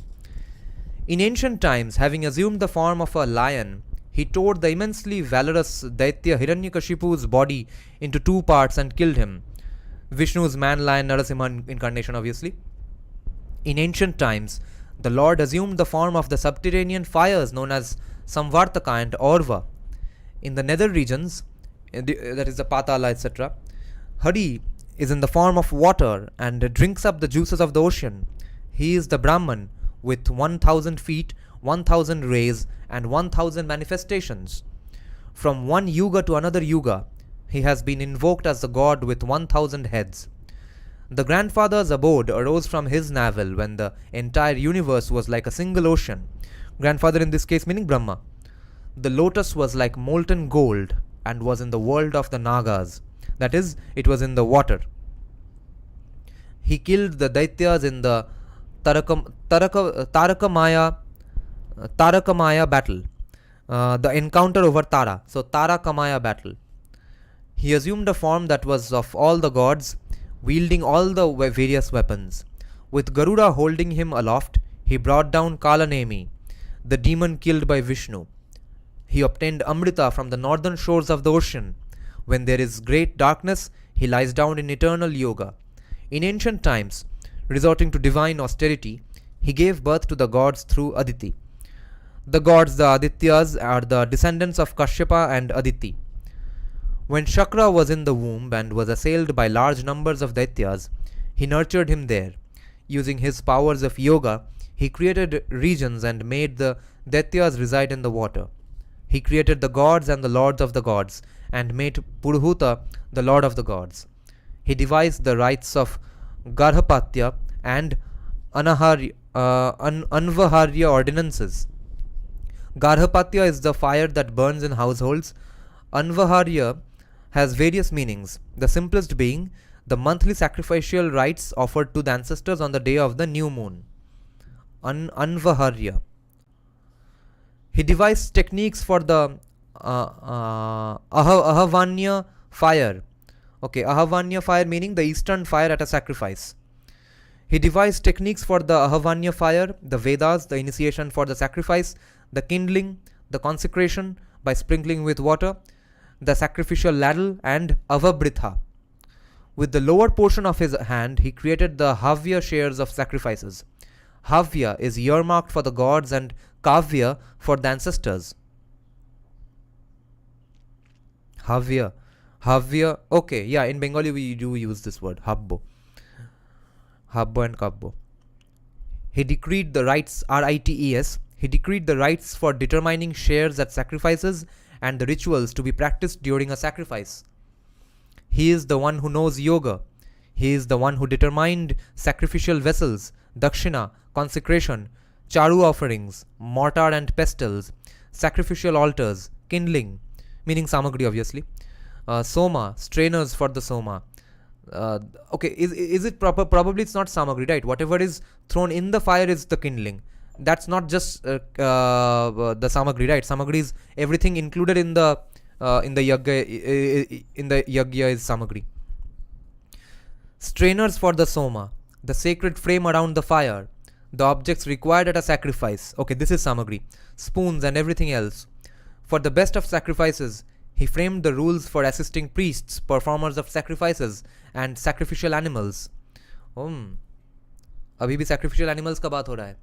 In ancient times, having assumed the form of a lion, he tore the immensely valorous Daitya Hiranyakashipu's body into two parts and killed him. Vishnu's man-lion Narasimha incarnation, obviously. In ancient times, the Lord assumed the form of the subterranean fires known as Samvartaka and Orva. In the nether regions, that is the Patala, etc., Hari is in the form of water and drinks up the juices of the ocean. He is the Brahman with 1,000 feet, 1,000 rays, and 1,000 manifestations. From one yuga to another yuga, he has been invoked as the god with 1,000 heads. The grandfather's abode arose from his navel when the entire universe was like a single ocean. Grandfather in this case meaning Brahma. The lotus was like molten gold and was in the world of the Nagas. That is, it was in the water. He killed the Daityas in the Tarakamaya battle. The encounter over Tara. So, Tarakamaya battle. He assumed a form that was of all the gods, wielding all the various weapons. With Garuda holding him aloft, he brought down Kalanemi, the demon killed by Vishnu. He obtained Amrita from the northern shores of the ocean. When there is great darkness, he lies down in eternal yoga. In ancient times, resorting to divine austerity, he gave birth to the gods through Aditi. The gods, the Adityas, are the descendants of Kashyapa and Aditi. When Shakra was in the womb and was assailed by large numbers of Daityas, he nurtured him there. Using his powers of yoga, he created regions and made the Daityas reside in the water. He created the gods and the lords of the gods and made Puruhuta the lord of the gods. He devised the rites of Garhapatya and Anvaharya ordinances. Garhapatya is the fire that burns in households. Anvaharya has various meanings, the simplest being the monthly sacrificial rites offered to the ancestors on the day of the new moon. Anvaharya. He devised techniques for the Ahavanya fire. Okay, Ahavanya fire meaning the eastern fire at a sacrifice. He devised techniques for the Ahavanya fire, the Vedas, the initiation for the sacrifice, the kindling, the consecration by sprinkling with water, the sacrificial ladle, and Avabritha. With the lower portion of his hand, he created the Havya shares of sacrifices. Havya is earmarked for the gods and Kavya for the ancestors. Havya. Okay, yeah, in Bengali we do use this word, Habbo. Habbo and Kabbo. He decreed the rites, RITES. He decreed the rites for determining shares at sacrifices and the rituals to be practiced during a sacrifice. He is the one who knows yoga. He is the one who determined sacrificial vessels, dakshina, consecration, charu offerings, mortar and pestles, sacrificial altars, kindling, meaning samagri obviously, soma, strainers for the soma. Okay, is it proper? Probably it's not samagri, right? Whatever is thrown in the fire is the kindling. that's not just the samagri, right? Samagri is everything included in the yagya. In the yagya is samagri. Strainers for the soma, the sacred frame around the fire, the objects required at a sacrifice. Okay, this is samagri. Spoons and everything else. For the best of sacrifices, he framed the rules for assisting priests, performers of sacrifices, and sacrificial animals. अभी भी sacrificial animals का बात हो रहा है.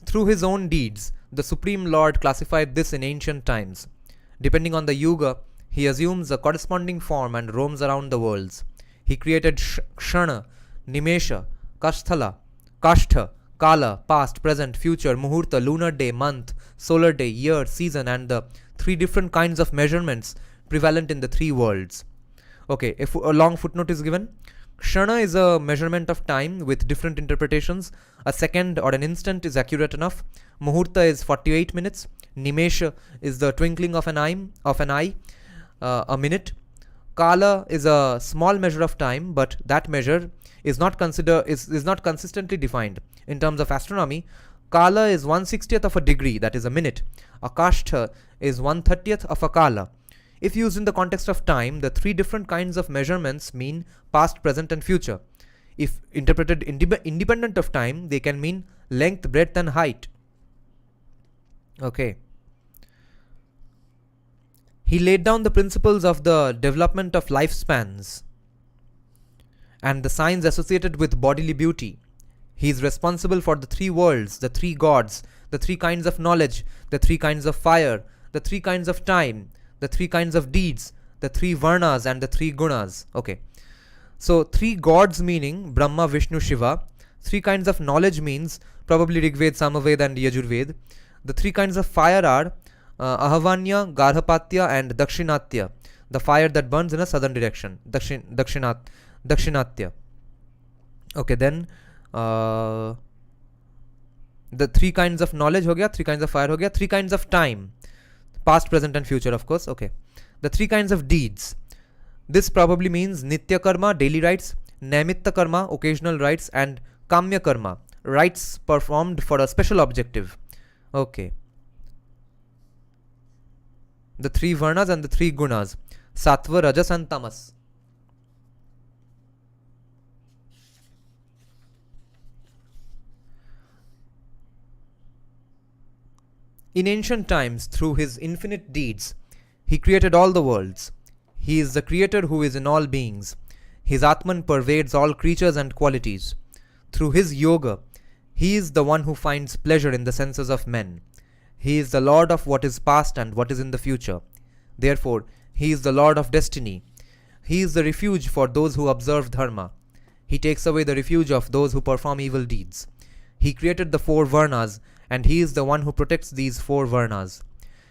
Through his own deeds, the Supreme Lord classified this in ancient times. Depending on the yuga, he assumes a corresponding form and roams around the worlds. He created Kshana, Nimesha, Kashthala, Kashtha, Kala, past, present, future, Muhurta, lunar day, month, solar day, year, season, and the 3 different kinds of measurements prevalent in the 3 worlds. Okay, if a long footnote is given. Kshana is a measurement of time with different interpretations. A second or an instant is accurate enough. Muhurta is 48 minutes. Nimesha is the twinkling of an eye, a minute. Kala is a small measure of time, but that measure is not consistently defined. In terms of astronomy, Kala is 1/60th of a degree, that is a minute. A kashtha is 1/30th of a kala. If used in the context of time, the 3 different kinds of measurements mean past, present, and future. If interpreted independent of time, they can mean length, breadth, and height. Okay. He laid down the principles of the development of lifespans and the signs associated with bodily beauty. He is responsible for the 3 worlds, the 3 gods, the 3 kinds of knowledge, the 3 kinds of fire, the 3 kinds of time, the 3 kinds of deeds, the 3 varnas, and the 3 gunas. Okay. So 3 gods meaning Brahma, Vishnu, Shiva. 3 kinds of knowledge means probably Rigved, Samaved, and Yajurved. The 3 kinds of fire are Ahavanya, Garhapatya, and Dakshinatya. The fire that burns in a southern direction. Dakshinatya. Okay, then the 3 kinds of knowledge ho gaya, 3 kinds of fire ho gaya, 3 kinds of time. Past, present, and future, of course. Okay. The 3 kinds of deeds. This probably means Nitya Karma, daily rites, Naimitta Karma, occasional rites, and Kamya Karma, rites performed for a special objective. Okay. The 3 varnas and the 3 gunas. Sattva, Rajas, and Tamas. In ancient times, through his infinite deeds, he created all the worlds. He is the creator who is in all beings. His Atman pervades all creatures and qualities. Through his yoga, he is the one who finds pleasure in the senses of men. He is the Lord of what is past and what is in the future. Therefore, he is the Lord of destiny. He is the refuge for those who observe Dharma. He takes away the refuge of those who perform evil deeds. He created the 4 varnas, and he is the one who protects these 4 varnas.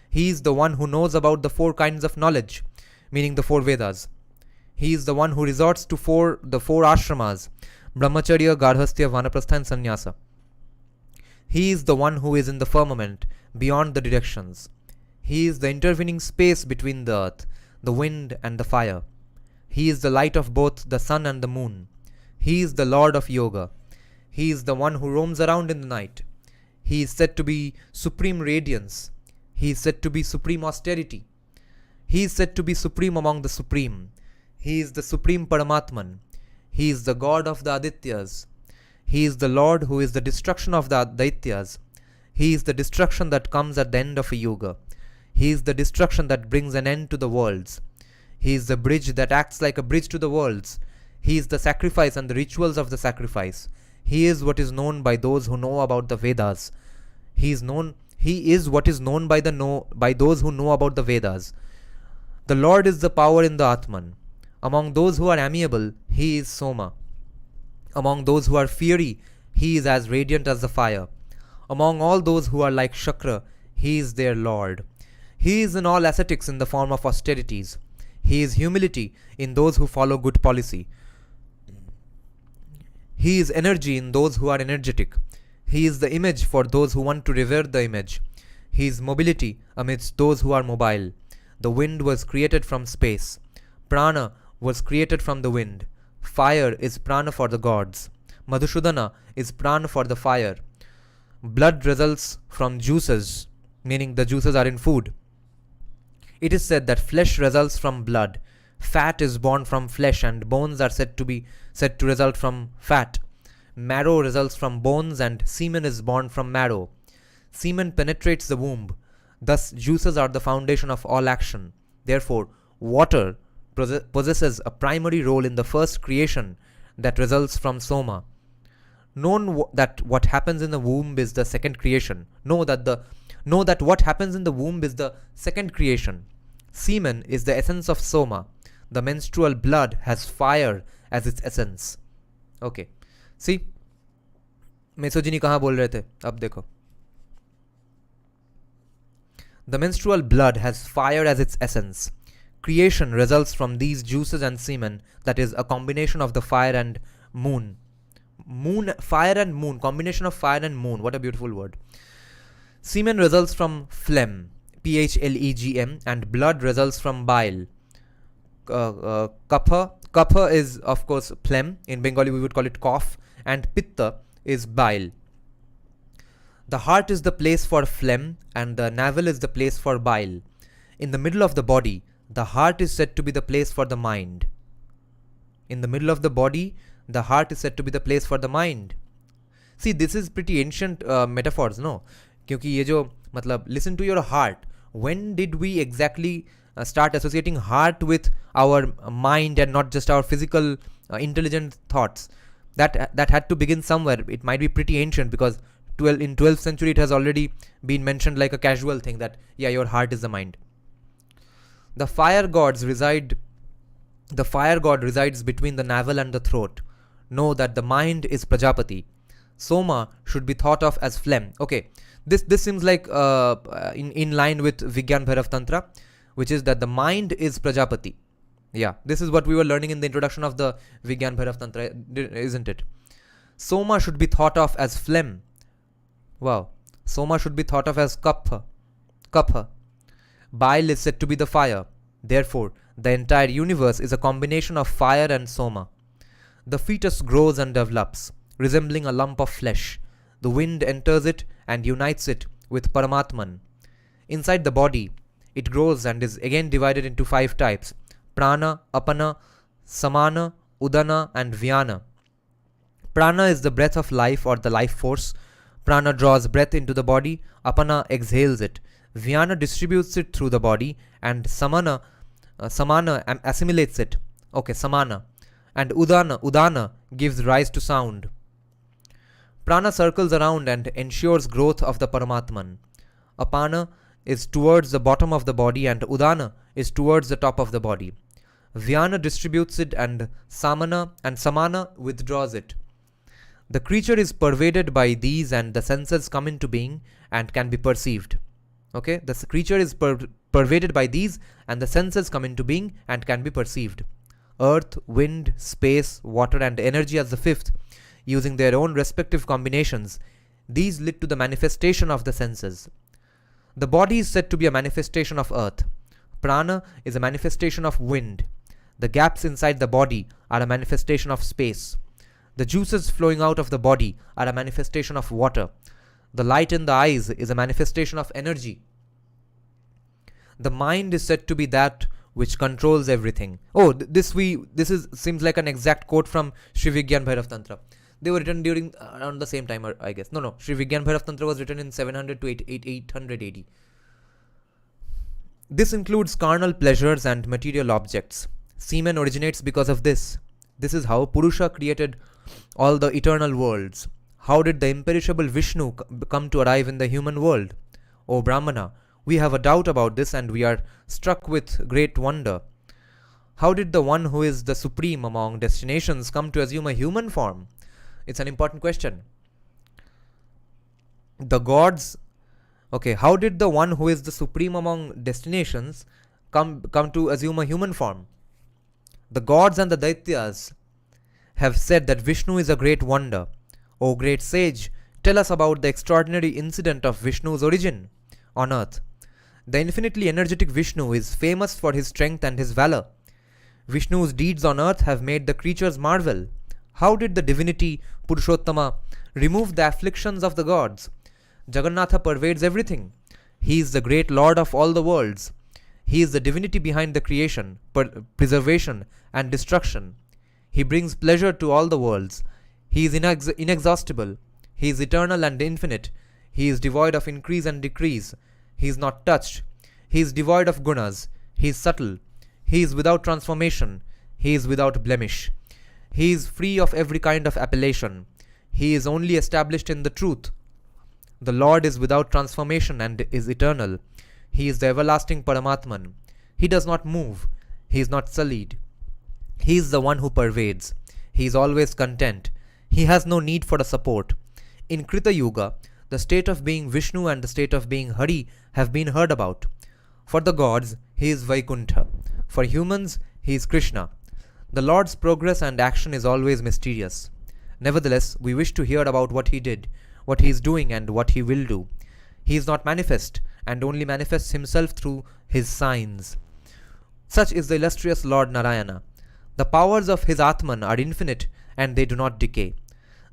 He is the one who knows about the 4 kinds of knowledge, meaning the 4 Vedas. He is the one who resorts to the 4 ashramas, Brahmacharya, Garhastya, Vanaprastha, and Sannyasa. He is the one who is in the firmament, beyond the directions. He is the intervening space between the earth, the wind, and the fire. He is the light of both the sun and the moon. He is the Lord of Yoga. He is the one who roams around in the night. He is said to be supreme radiance. He is said to be supreme austerity. He is said to be supreme among the supreme. He is the supreme Paramatman. He is the god of the Adityas. He is the Lord who is the destruction of the Daityas. He is the destruction that comes at the end of a yuga. He is the destruction that brings an end to the worlds. He is the bridge that acts like a bridge to the worlds. He is the sacrifice and the rituals of the sacrifice. He is what is known by those who know about the Vedas. He is what is known by those who know about the Vedas. The Lord is the power in the Atman. Among those who are amiable, he is Soma. Among those who are fiery, he is as radiant as the fire. Among all those who are like Shakra, he is their Lord. He is in all ascetics in the form of austerities. He is humility in those who follow good policy. He is energy in those who are energetic. He is the image for those who want to revere the image. He is mobility amidst those who are mobile. The wind was created from space. Prana was created from the wind. Fire is prana for the gods. Madhusudana is prana for the fire. Blood results from juices, meaning the juices are in food. It is said that flesh results from blood, fat is born from flesh, and bones are said to result from fat. Marrow results from bones, and semen is born from marrow. Semen penetrates the womb. Thus, juices are the foundation of all action. Therefore, water possesses a primary role in the first creation that results from soma. Know that what happens in the womb is the second creation. Know that what happens in the womb is the second creation. Semen is the essence of soma. The menstrual blood has fire as its essence. Okay. See, misogyny कहाँ बोल रहे थे? अब देखो. The menstrual blood has fire as its essence. Creation results from these juices and semen, that is a combination of the fire and moon. Fire and moon, combination of fire and moon. What a beautiful word. Semen results from phlegm, phlegm, and blood results from bile. Kapha is of course phlegm. In Bengali we would call it cough, and pitta is bile. The heart is the place for phlegm, and the navel is the place for bile. In the middle of the body, the heart is said to be the place for the mind. In the middle of the body, the heart is said to be the place for the mind. See, this is pretty ancient metaphors, no? क्योंकि ये जो मतलब listen to your heart. When did we exactly start associating heart with our mind and not just our physical intelligent thoughts? That had to begin somewhere. It might be pretty ancient because in 12th century it has already been mentioned like a casual thing that yeah, your heart is the mind. The fire god resides between the navel and the throat. Know that the mind is Prajapati. Soma should be thought of as phlegm. Okay, this seems like in line with Vigyan Bhairav Tantra, which is that the mind is Prajapati. Yeah, this is what we were learning in the introduction of the Vigyan Bhairav Tantra, isn't it? Soma should be thought of as phlegm. Wow. Soma should be thought of as kapha. Bile is said to be the fire. Therefore, the entire universe is a combination of fire and soma. The fetus grows and develops, resembling a lump of flesh. The wind enters it and unites it with Paramatman. Inside the body, it grows and is again divided into 5 types: prana, apana, samana, udana, and vyana. Prana is the breath of life or the life force. Prana draws breath into the body, apana exhales it. Vyana distributes it through the body, and samana assimilates it. Okay, samana. And udana gives rise to sound. Prana circles around and ensures growth of the Paramatman. Apana is towards the bottom of the body and udana is towards the top of the body. Vyana distributes it and samana withdraws it. The creature is pervaded by these and the senses come into being and can be perceived. Okay, the creature is pervaded by these and the senses come into being and can be perceived. Earth, wind, space, water, and energy as the 5th, using their own respective combinations, these lead to the manifestation of the senses. The body is said to be a manifestation of earth. Prana is a manifestation of wind. The gaps inside the body are a manifestation of space. The juices flowing out of the body are a manifestation of water. The light in the eyes is a manifestation of energy. The mind is said to be that which controls everything. Oh, seems like an exact quote from Sri Vigyan Bhairav Tantra. They were written during around the same time, I guess. No. Sri Vigyan Bhairav Tantra was written in 700 to 800 AD. This includes carnal pleasures and material objects. Semen originates because of this. This is how Purusha created all the eternal worlds. How did the imperishable Vishnu come to arrive in the human world? O Brahmana, we have a doubt about this and we are struck with great wonder. How did the one who is the supreme among destinations come to assume a human form? It's an important question. The gods... Okay, how did the one who is the supreme among destinations come to assume a human form? The gods and the Daityas have said that Vishnu is a great wonder. O great sage, tell us about the extraordinary incident of Vishnu's origin on earth. The infinitely energetic Vishnu is famous for his strength and his valor. Vishnu's deeds on earth have made the creatures marvel. How did the divinity Purushottama remove the afflictions of the gods? Jagannatha pervades everything. He is the great Lord of all the worlds. He is the divinity behind the creation, preservation, and destruction. He brings pleasure to all the worlds. He is inexhaustible. He is eternal and infinite. He is devoid of increase and decrease. He is not touched. He is devoid of gunas. He is subtle. He is without transformation. He is without blemish. He is free of every kind of appellation. He is only established in the truth. The Lord is without transformation and is eternal. He is the everlasting Paramatman. He does not move. He is not sullied. He is the one who pervades. He is always content. He has no need for a support. In Krita Yuga, the state of being Vishnu and the state of being Hari have been heard about. For the gods, he is Vaikuntha. For humans, he is Krishna. The Lord's progress and action is always mysterious. Nevertheless, we wish to hear about what he did, what he is doing, and what he will do. He is not manifest, and only manifests himself through his signs. Such is the illustrious Lord Narayana. The powers of his Atman are infinite, and they do not decay.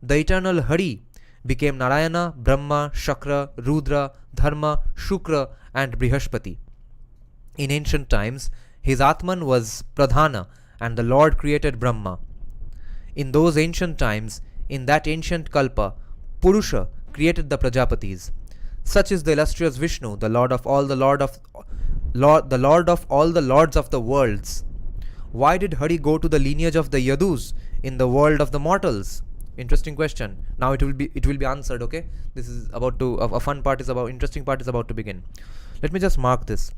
The eternal Hari became Narayana, Brahma, Shakra, Rudra, Dharma, Shukra, and Brihaspati. In ancient times, his Atman was Pradhana, and the Lord created Brahma. In those ancient times, in that ancient Kalpa, Purusha created the Prajapatis. Such is the illustrious Vishnu, the Lord of all the Lord of all the lords of the worlds. Why did Hari go to the lineage of the Yadus in the world of the mortals? Interesting question. Now it will be answered. Okay, this is about to a fun part is about interesting part is about to begin. Let me just mark this.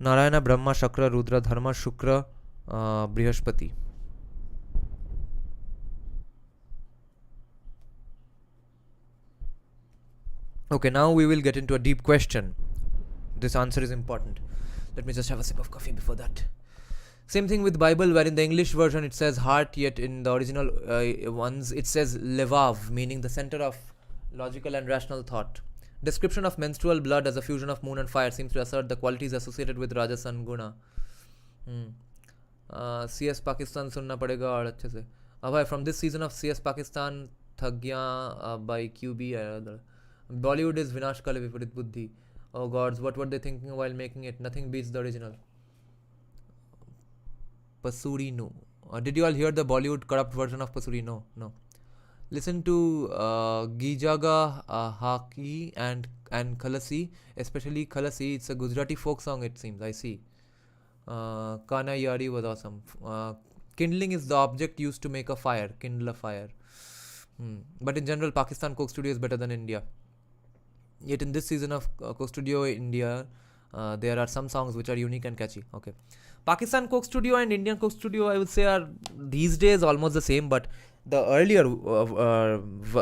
Narayana, Brahma, Shakra, Rudra, Dharma, Shukra, Brihaspati. Okay, now we will get into a deep question. This answer is important. Let me just have a sip of coffee before that. Same thing with Bible, where in the English version it says heart, yet in the original ones it says levav, meaning the center of logical and rational thought. Description of menstrual blood as a fusion of moon and fire seems to assert the qualities associated with Rajas and Guna. CS Pakistan सुनना पड़ेगा और अच्छे से. Abhay, from this season of CS Pakistan, Thagya by QB. Bollywood is Vinash Kale Viparit Buddhi. Oh gods, what were they thinking while making it? Nothing beats the original. Pasurino. Did you all hear the Bollywood corrupt version of Pasurino? No. Listen to Gijaga Haki and Khalasi, especially Khalasi. It's a Gujarati folk song, it seems. I see. Kana Yari was awesome. Kindling is the object used to make a fire. Kindle a fire. But in general, Pakistan Coke Studio is better than India. Yet in this season of Coke Studio India, there are some songs which are unique and catchy. Okay. Pakistan Coke Studio and Indian Coke Studio, I would say, are these days almost the same, but the earlier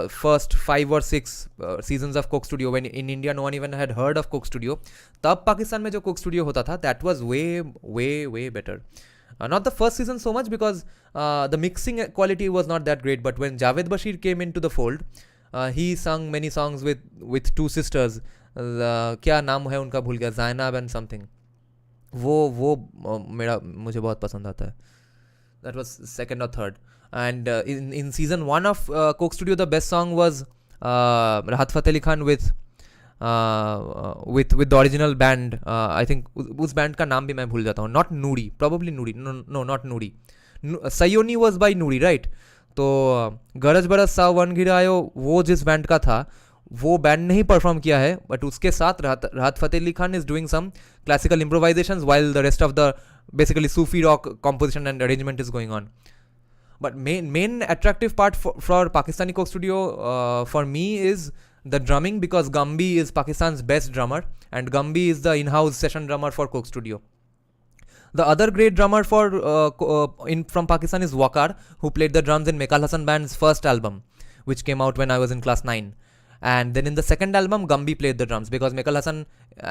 first 5 or 6 seasons of Coke Studio, when in India no one even had heard of Coke Studio, tab Pakistan mein jo Coke Studio hota tha, that was way better. Not the first season so much, because the mixing quality was not that great, but when Javed Bashir came into the fold, he sung many songs with 2 sisters. क्या नाम है उनका भूल गया, Zainab and something. वो मुझे बहुत पसंद आता है. That was second or third. And in season 1 of Coke Studio, the best song was Rahat Fateh Ali Khan with the original band. I think उस band का नाम भी मैं भूल जाता हूँ. Not Nuri, probably Nuri. No, not Nuri. Sayoni was by Nuri, right? तो गरज बरस सावन गिरायो वो जिस बैंड का था, वो बैंड ने ही परफॉर्म किया है, बट उसके साथ Rahat Fateh Ali Khan is doing some classical improvisations while the rest of the basically Sufi rock composition and arrangement is going on. But main attractive part for Pakistani Coke Studio for me is the drumming, because Gumby is Pakistan's best drummer, and Gumby is the in-house session drummer for Coke Studio. The other great drummer from Pakistan is Waqar, who played the drums in Mekal Hasan Band's first album, which came out when I was in class 9. And then in the second album, Gumby played the drums, because Mekal Hasan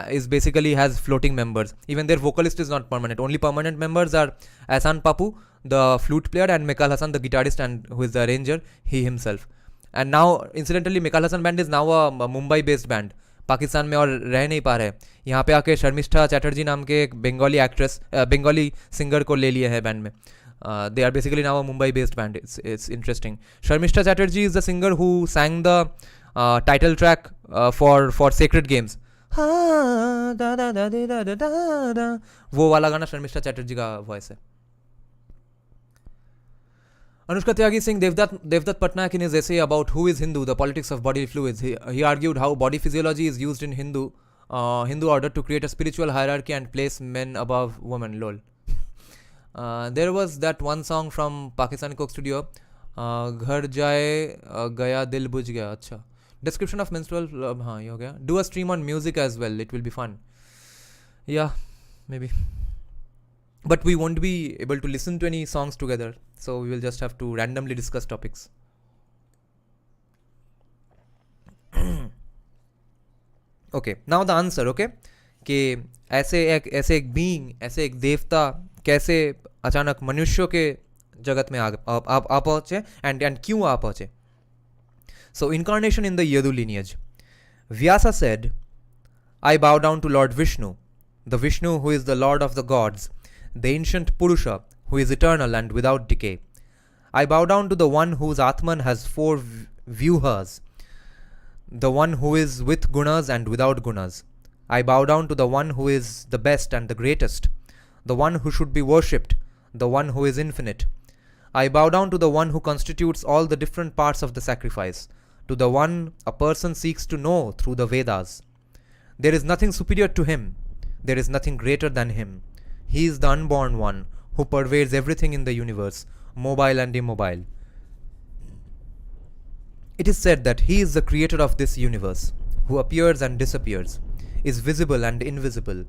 is basically has floating members. Even their vocalist is not permanent. Only permanent members are Ahsan Papu, the flute player, and Mekal Hasan, the guitarist and who is the arranger, he himself. And now, incidentally, Mekal Hasan Band is now a Mumbai-based band. Pakistan में और रह नहीं पा रहे, यहाँ पे आके शर्मिष्ठा चैटर्जी नाम के एक बंगाली सिंगर को ले लिए हैं बैंड में. They are basically now a Mumbai based band. It's interesting. Sharmishta Chatterjee is the singer who sang the title track for Sacred Games. हाँ, दा दा दा दे दा दा दा दा, वो वाला गाना शर्मिष्ठा चैटर्जी का वॉइस है. Anushka Tyagi Singh Devdutt Patnaik in his essay about Who is Hindu, the politics of bodily fluids, he argued how body physiology is used in Hindu order to create a spiritual hierarchy and place men above women. Lol. There was that one song from Pakistani Coke Studio, Ghar Jaye Gaya Dil Bujh Gaya. Acha. Description of menstrual, हाँ ये हो गया. Do a stream on music as well, it will be fun. Yeah, maybe. But we won't be able to listen to any songs together, so we will just have to randomly discuss topics. Okay, now the answer, okay? कि ऐसे एक being, ऐसे एक देवता कैसे अचानक मनुष्यों के जगत में आ पहुंचे and क्यों आ पहुंचे. So incarnation in the Yadu lineage. Vyasa said, I bow down to Lord Vishnu, the Vishnu who is the Lord of the gods, the ancient Purusha who is eternal and without decay. I bow down to the one whose Atman has four vyuhas, the one who is with gunas and without gunas. I bow down to the one who is the best and the greatest, the one who should be worshipped, the one who is infinite. I bow down to the one who constitutes all the different parts of the sacrifice, to the one a person seeks to know through the Vedas. There is nothing superior to him, there is nothing greater than him. He is the unborn one who pervades everything in the universe, mobile and immobile. It is said that he is the creator of this universe, who appears and disappears, is visible and invisible.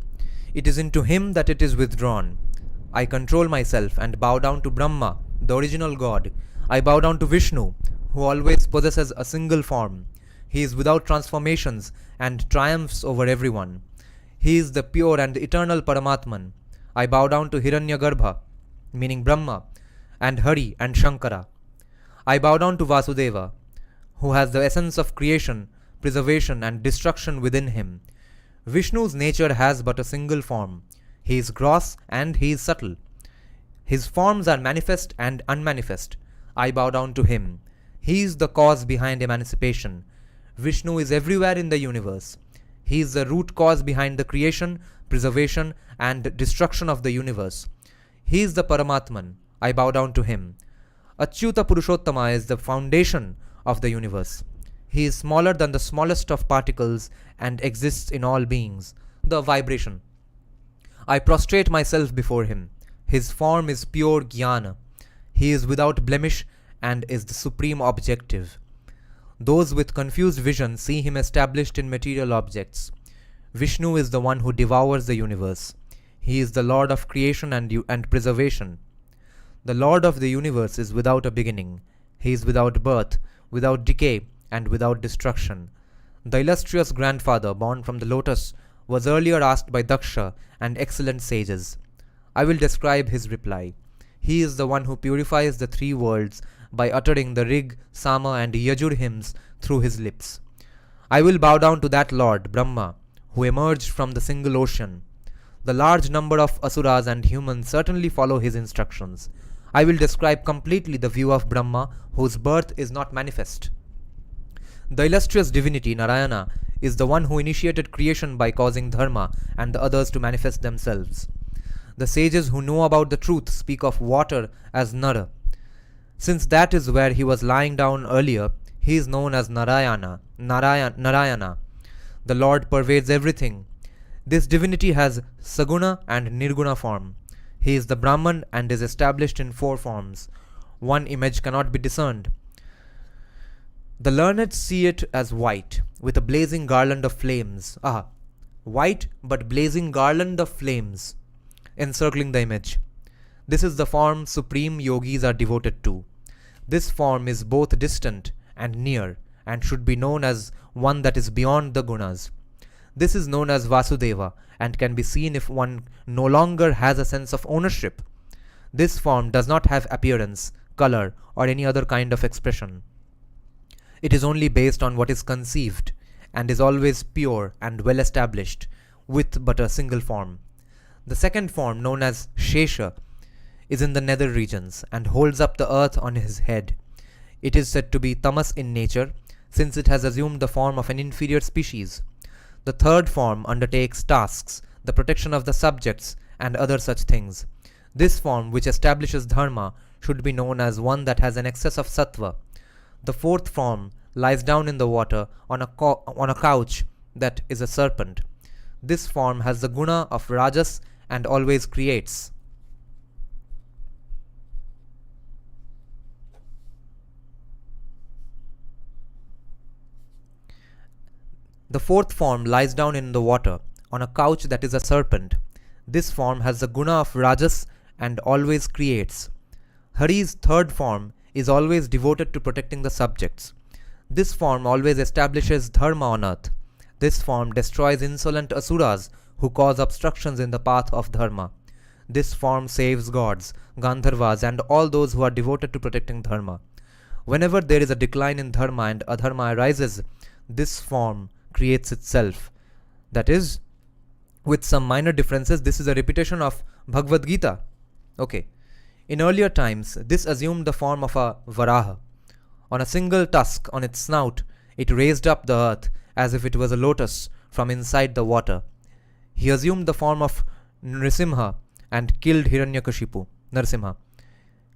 It is into him that it is withdrawn. I control myself and bow down to Brahma, the original God. I bow down to Vishnu, who always possesses a single form. He is without transformations and triumphs over everyone. He is the pure and eternal Paramatman. I bow down to Hiranyagarbha, meaning Brahma, and Hari and Shankara. I bow down to Vasudeva, who has the essence of creation, preservation and destruction within him. Vishnu's nature has but a single form. He is gross and he is subtle. His forms are manifest and unmanifest. I bow down to him. He is the cause behind emancipation. Vishnu is everywhere in the universe. He is the root cause behind the creation, preservation and destruction of the universe. He is the Paramatman. I bow down to him. Achyuta Purushottama is the foundation of the universe. He is smaller than the smallest of particles and exists in all beings. The vibration. I prostrate myself before him. His form is pure jnana. He is without blemish and is the supreme objective. Those with confused vision see him established in material objects. Vishnu is the one who devours the universe. He is the Lord of creation and preservation. The Lord of the universe is without a beginning. He is without birth, without decay, and without destruction. The illustrious grandfather born from the lotus was earlier asked by Daksha and excellent sages. I will describe his reply. He is the one who purifies the three worlds by uttering the Rig, Sama and Yajur hymns through his lips. I will bow down to that Lord, Brahma, who emerged from the single ocean. The large number of asuras and humans certainly follow his instructions. I will describe completely the view of Brahma, whose birth is not manifest. The illustrious divinity Narayana is the one who initiated creation by causing Dharma and the others to manifest themselves. The sages who know about the truth speak of water as Nara. Since that is where he was lying down earlier, he is known as Narayana. The Lord pervades everything. This divinity has Saguna and Nirguna form. He is the Brahman and is established in four forms. One image cannot be discerned. The learned see it as white, with a blazing garland of flames. White but blazing garland of flames encircling the image. This is the form supreme yogis are devoted to. This form is both distant and near, and should be known as one that is beyond the gunas. This is known as Vasudeva, and can be seen if one no longer has a sense of ownership. This form does not have appearance, color, or any other kind of expression. It is only based on what is conceived, and is always pure and well established, with but a single form. The second form, known as Shesha, is in the nether regions, and holds up the earth on his head. It is said to be tamas in nature, since it has assumed the form of an inferior species. The third form undertakes tasks, the protection of the subjects, and other such things. This form, which establishes dharma, should be known as one that has an excess of sattva. The fourth form lies down in the water on a couch that is a serpent. This form has the guna of rajas and always creates. The fourth form lies down in the water on a couch that is a serpent. This form has the guna of rajas and always creates. Hari's third form is always devoted to protecting the subjects. This form always establishes dharma on earth. This form destroys insolent asuras who cause obstructions in the path of dharma. This form saves gods, gandharvas, and all those who are devoted to protecting dharma. Whenever there is a decline in dharma and adharma arises, this form creates itself. That is, with some minor differences, this is a repetition of Bhagavad Gita. Okay. In earlier times, this assumed the form of a varaha. On a single tusk on its snout, it raised up the earth as if it was a lotus from inside the water. He assumed the form of Nrisimha and killed Hiranyakashipu, Narsimha.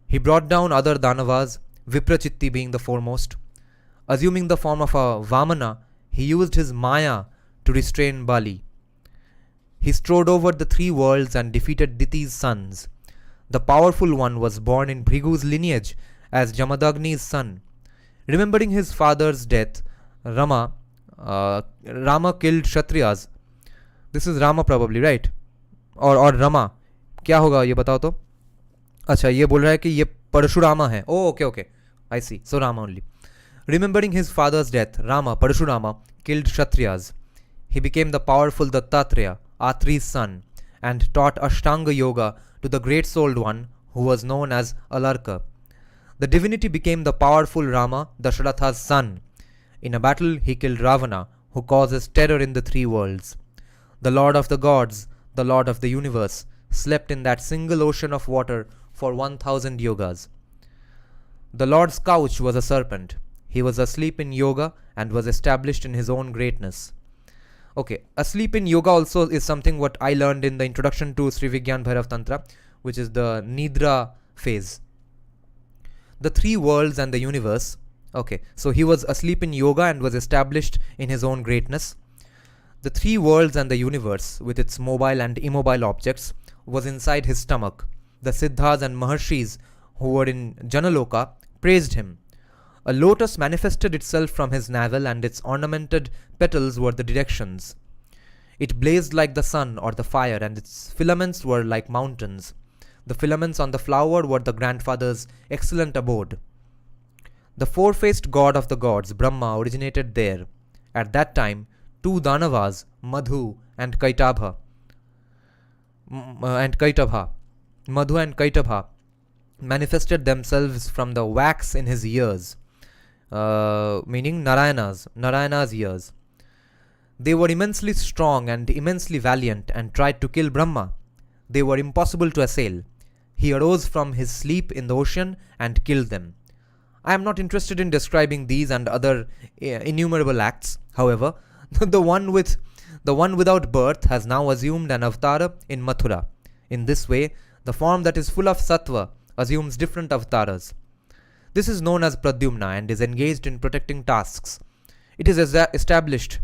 He brought down other Danavas, Viprachitti being the foremost. Assuming the form of a Vamana, he used his Maya to restrain Bali. He strode over the three worlds and defeated Diti's sons. The powerful one was born in Bhrigu's lineage as Jamadagni's son. Remembering his father's death, Rama killed Kshatriyas. This is Rama probably, right? और Rama. क्या होगा ये बताओ तो? अच्छा ये बोल रहा है कि ये परशुरामा है. Oh, okay. I see. So Rama only. Remembering his father's death, Parashurama, killed Kshatriyas. He became the powerful Dattatreya, Atri's son, and taught Ashtanga Yoga to the great souled one who was known as Alarka. The divinity became the powerful Rama, Dasharatha's son. In a battle, he killed Ravana, who causes terror in the three worlds. The Lord of the gods, the Lord of the universe, slept in that single ocean of water for 1000 yogas. The Lord's couch was a serpent. He was asleep in yoga and was established in his own greatness. Okay, asleep in yoga also is something what I learned in the introduction to Sri Vigyan Bhairav Tantra, which is the Nidra phase. The three worlds and the universe. Okay, so he was asleep in yoga and was established in his own greatness. The three worlds and the universe, with its mobile and immobile objects, was inside his stomach. The Siddhas and Maharshis, who were in Janaloka, praised him. A lotus manifested itself from his navel, and its ornamented petals were the directions. It blazed like the sun or the fire, and its filaments were like mountains. The filaments on the flower were the grandfather's excellent abode. The four-faced god of the gods, Brahma, originated there. At that time, two Danavas, Madhu and Kaitabha, manifested themselves from the wax in his ears. Meaning Narayana's ears. They were immensely strong and immensely valiant and tried to kill Brahma. They were impossible to assail. He arose from his sleep in the ocean and killed them. I am not interested in describing these and other innumerable acts. However, the one without birth has now assumed an avatar in Mathura. In this way, the form that is full of sattva assumes different avatars. This is known as Pradyumna and is engaged in protecting tasks. It is established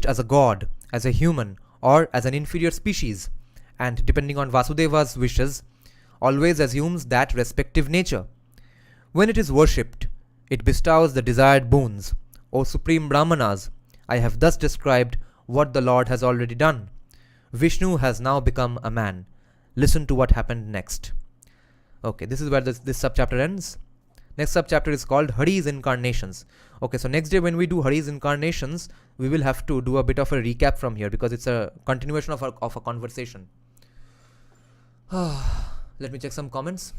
as a god, as a human, or as an inferior species, and depending on Vasudeva's wishes, always assumes that respective nature. When it is worshipped, it bestows the desired boons. O supreme Brahmanas, I have thus described what the Lord has already done. Vishnu has now become a man. Listen to what happened next. Okay, this is where this subchapter ends. Next subchapter is called Hari's Incarnations. Okay, so next day when we do Hari's Incarnations, we will have to do a bit of a recap from here because it's a continuation of a conversation. Let me check some comments.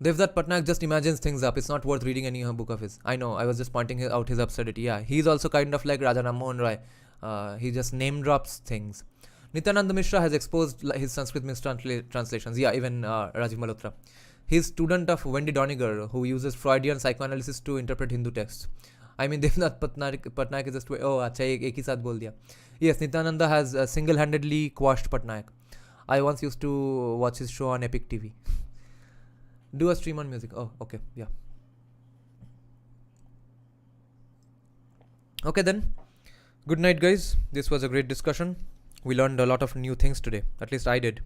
Devdutt Patnaik just imagines things up. It's not worth reading any book of his. I know, I was just pointing out his absurdity. Yeah, he's also kind of like Raja Ram Mohan Roy. He just name drops things. Nityananda Mishra has exposed his Sanskrit mistranslations. Yeah, even Rajiv Malhotra. He's student of Wendy Doniger, who uses Freudian psychoanalysis to interpret Hindu texts. I mean, Devnath Patnaik is just... Oh, acha, ek hi saath bol diya. Yes, Nityananda has single-handedly quashed Patnaik. I once used to watch his show on Epic TV. Do a stream on music. Oh, okay, yeah. Okay then. Good night, guys. This was a great discussion. We learned a lot of new things today. At least I did.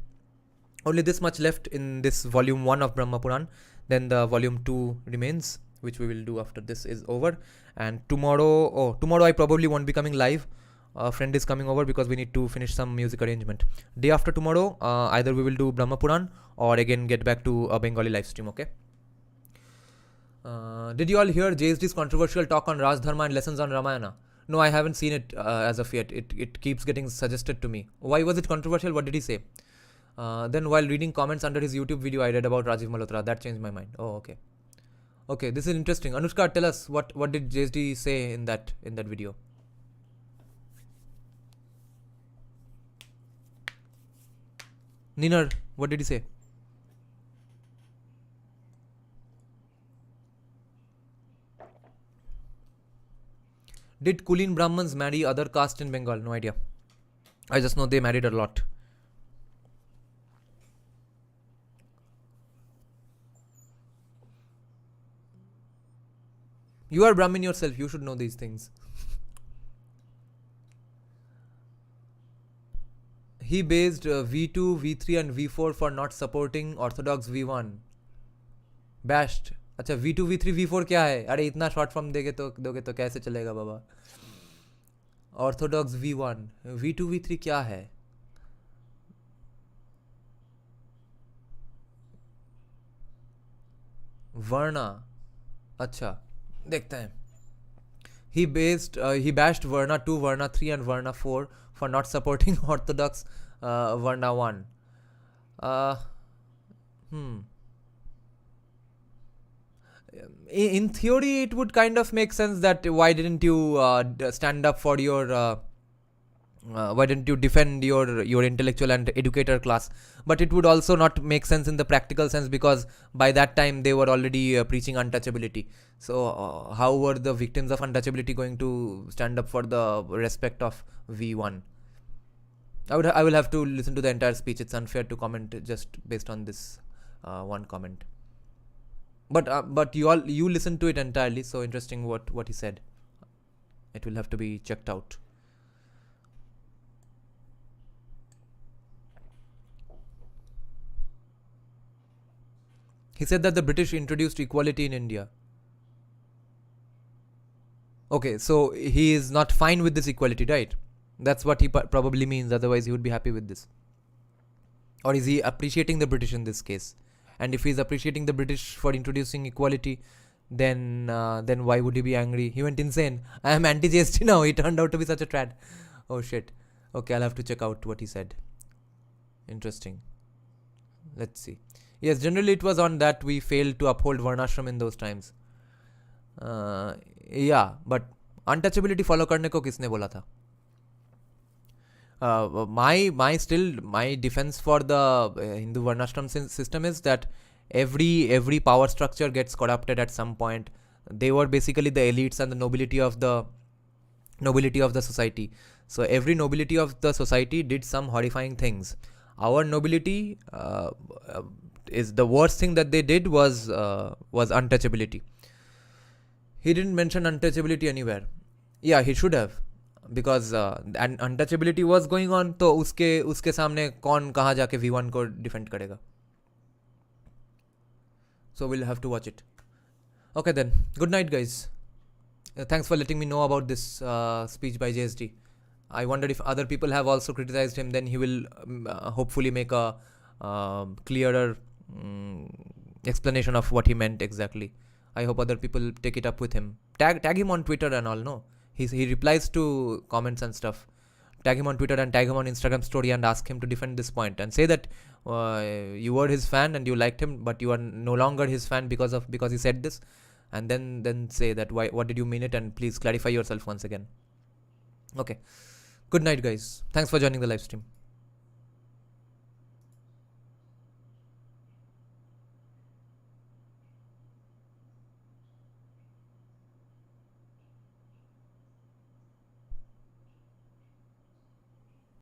Only this much left in this volume 1 of Brahma Puran. Then the volume 2 remains, which we will do after this is over. And tomorrow I probably won't be coming live. A friend is coming over because we need to finish some music arrangement. Day after tomorrow, either we will do Brahma Puran or again get back to a Bengali live stream, okay? Did you all hear JSD's controversial talk on Raj Dharma and lessons on Ramayana? No, I haven't seen it as of yet. It keeps getting suggested to me. Why was it controversial? What did he say? Then while reading comments under his YouTube video, I read about Rajiv Malhotra. That changed my mind. Oh, okay. Okay, this is interesting. Anushka, tell us what did JSD say in that video? Ninar, what did he say? Did Kulin Brahmins marry other caste in Bengal? No idea. I just know they married a lot. You are Brahmin yourself. You should know these things. He based V2, V3 and V4 for not supporting Orthodox V1. Bashed. अच्छा V2, V3, V4 क्या है? अरे इतना short form दोगे तो कैसे चलेगा बाबा? Orthodox V1, V2, V3 क्या है? वर्णा. अच्छा देखते हैं. He bashed Varna 2, Varna 3 and Varna 4 for not supporting Orthodox Varna 1. In theory, it would kind of make sense that why didn't you stand up for your... why didn't you defend your intellectual and educator class? But it would also not make sense in the practical sense because by that time they were already preaching untouchability. So how were the victims of untouchability going to stand up for the respect of V1? I will have to listen to the entire speech. It's unfair to comment just based on this one comment. But you listened to it entirely, so interesting what he said. It will have to be checked out. He said that the British introduced equality in India. Okay, so he is not fine with this equality, right? That's what he probably means. Otherwise, he would be happy with this. Or is he appreciating the British in this case? And if he's appreciating the British for introducing equality, then why would he be angry? He went insane. I am anti-GST now. He turned out to be such a trad. Oh shit. Okay, I'll have to check out what he said. Interesting. Let's see. Yes, generally it was on that we failed to uphold Varnashram in those times. Yeah, but untouchability follow करने को किसने बोला था? My defense for the Hindu Varnashram system is that every power structure gets corrupted at some point. They were basically the elites and the nobility of the society. So every nobility of the society did some horrifying things. Our nobility is the worst thing that they did was untouchability. He didn't mention untouchability anywhere. Yeah, he should have. Because untouchability was going on, तो उसके सामने कौन कहाँ जाके V1 को defend करेगा? So we'll have to watch it. Okay then. Good night, guys. Thanks for letting me know about this speech by JSD. I wonder if other people have also criticized him. Then he will hopefully make a clearer explanation of what he meant exactly. I hope other people take it up with him. Tag him on Twitter and all. No. He replies to comments and stuff. Tag him on Twitter and tag him on Instagram story and ask him to defend this point and say that you were his fan and you liked him, but you are no longer his fan because he said this, and then say that what did you mean it, and please clarify yourself once again. Okay. Good night, guys. Thanks for joining the live stream.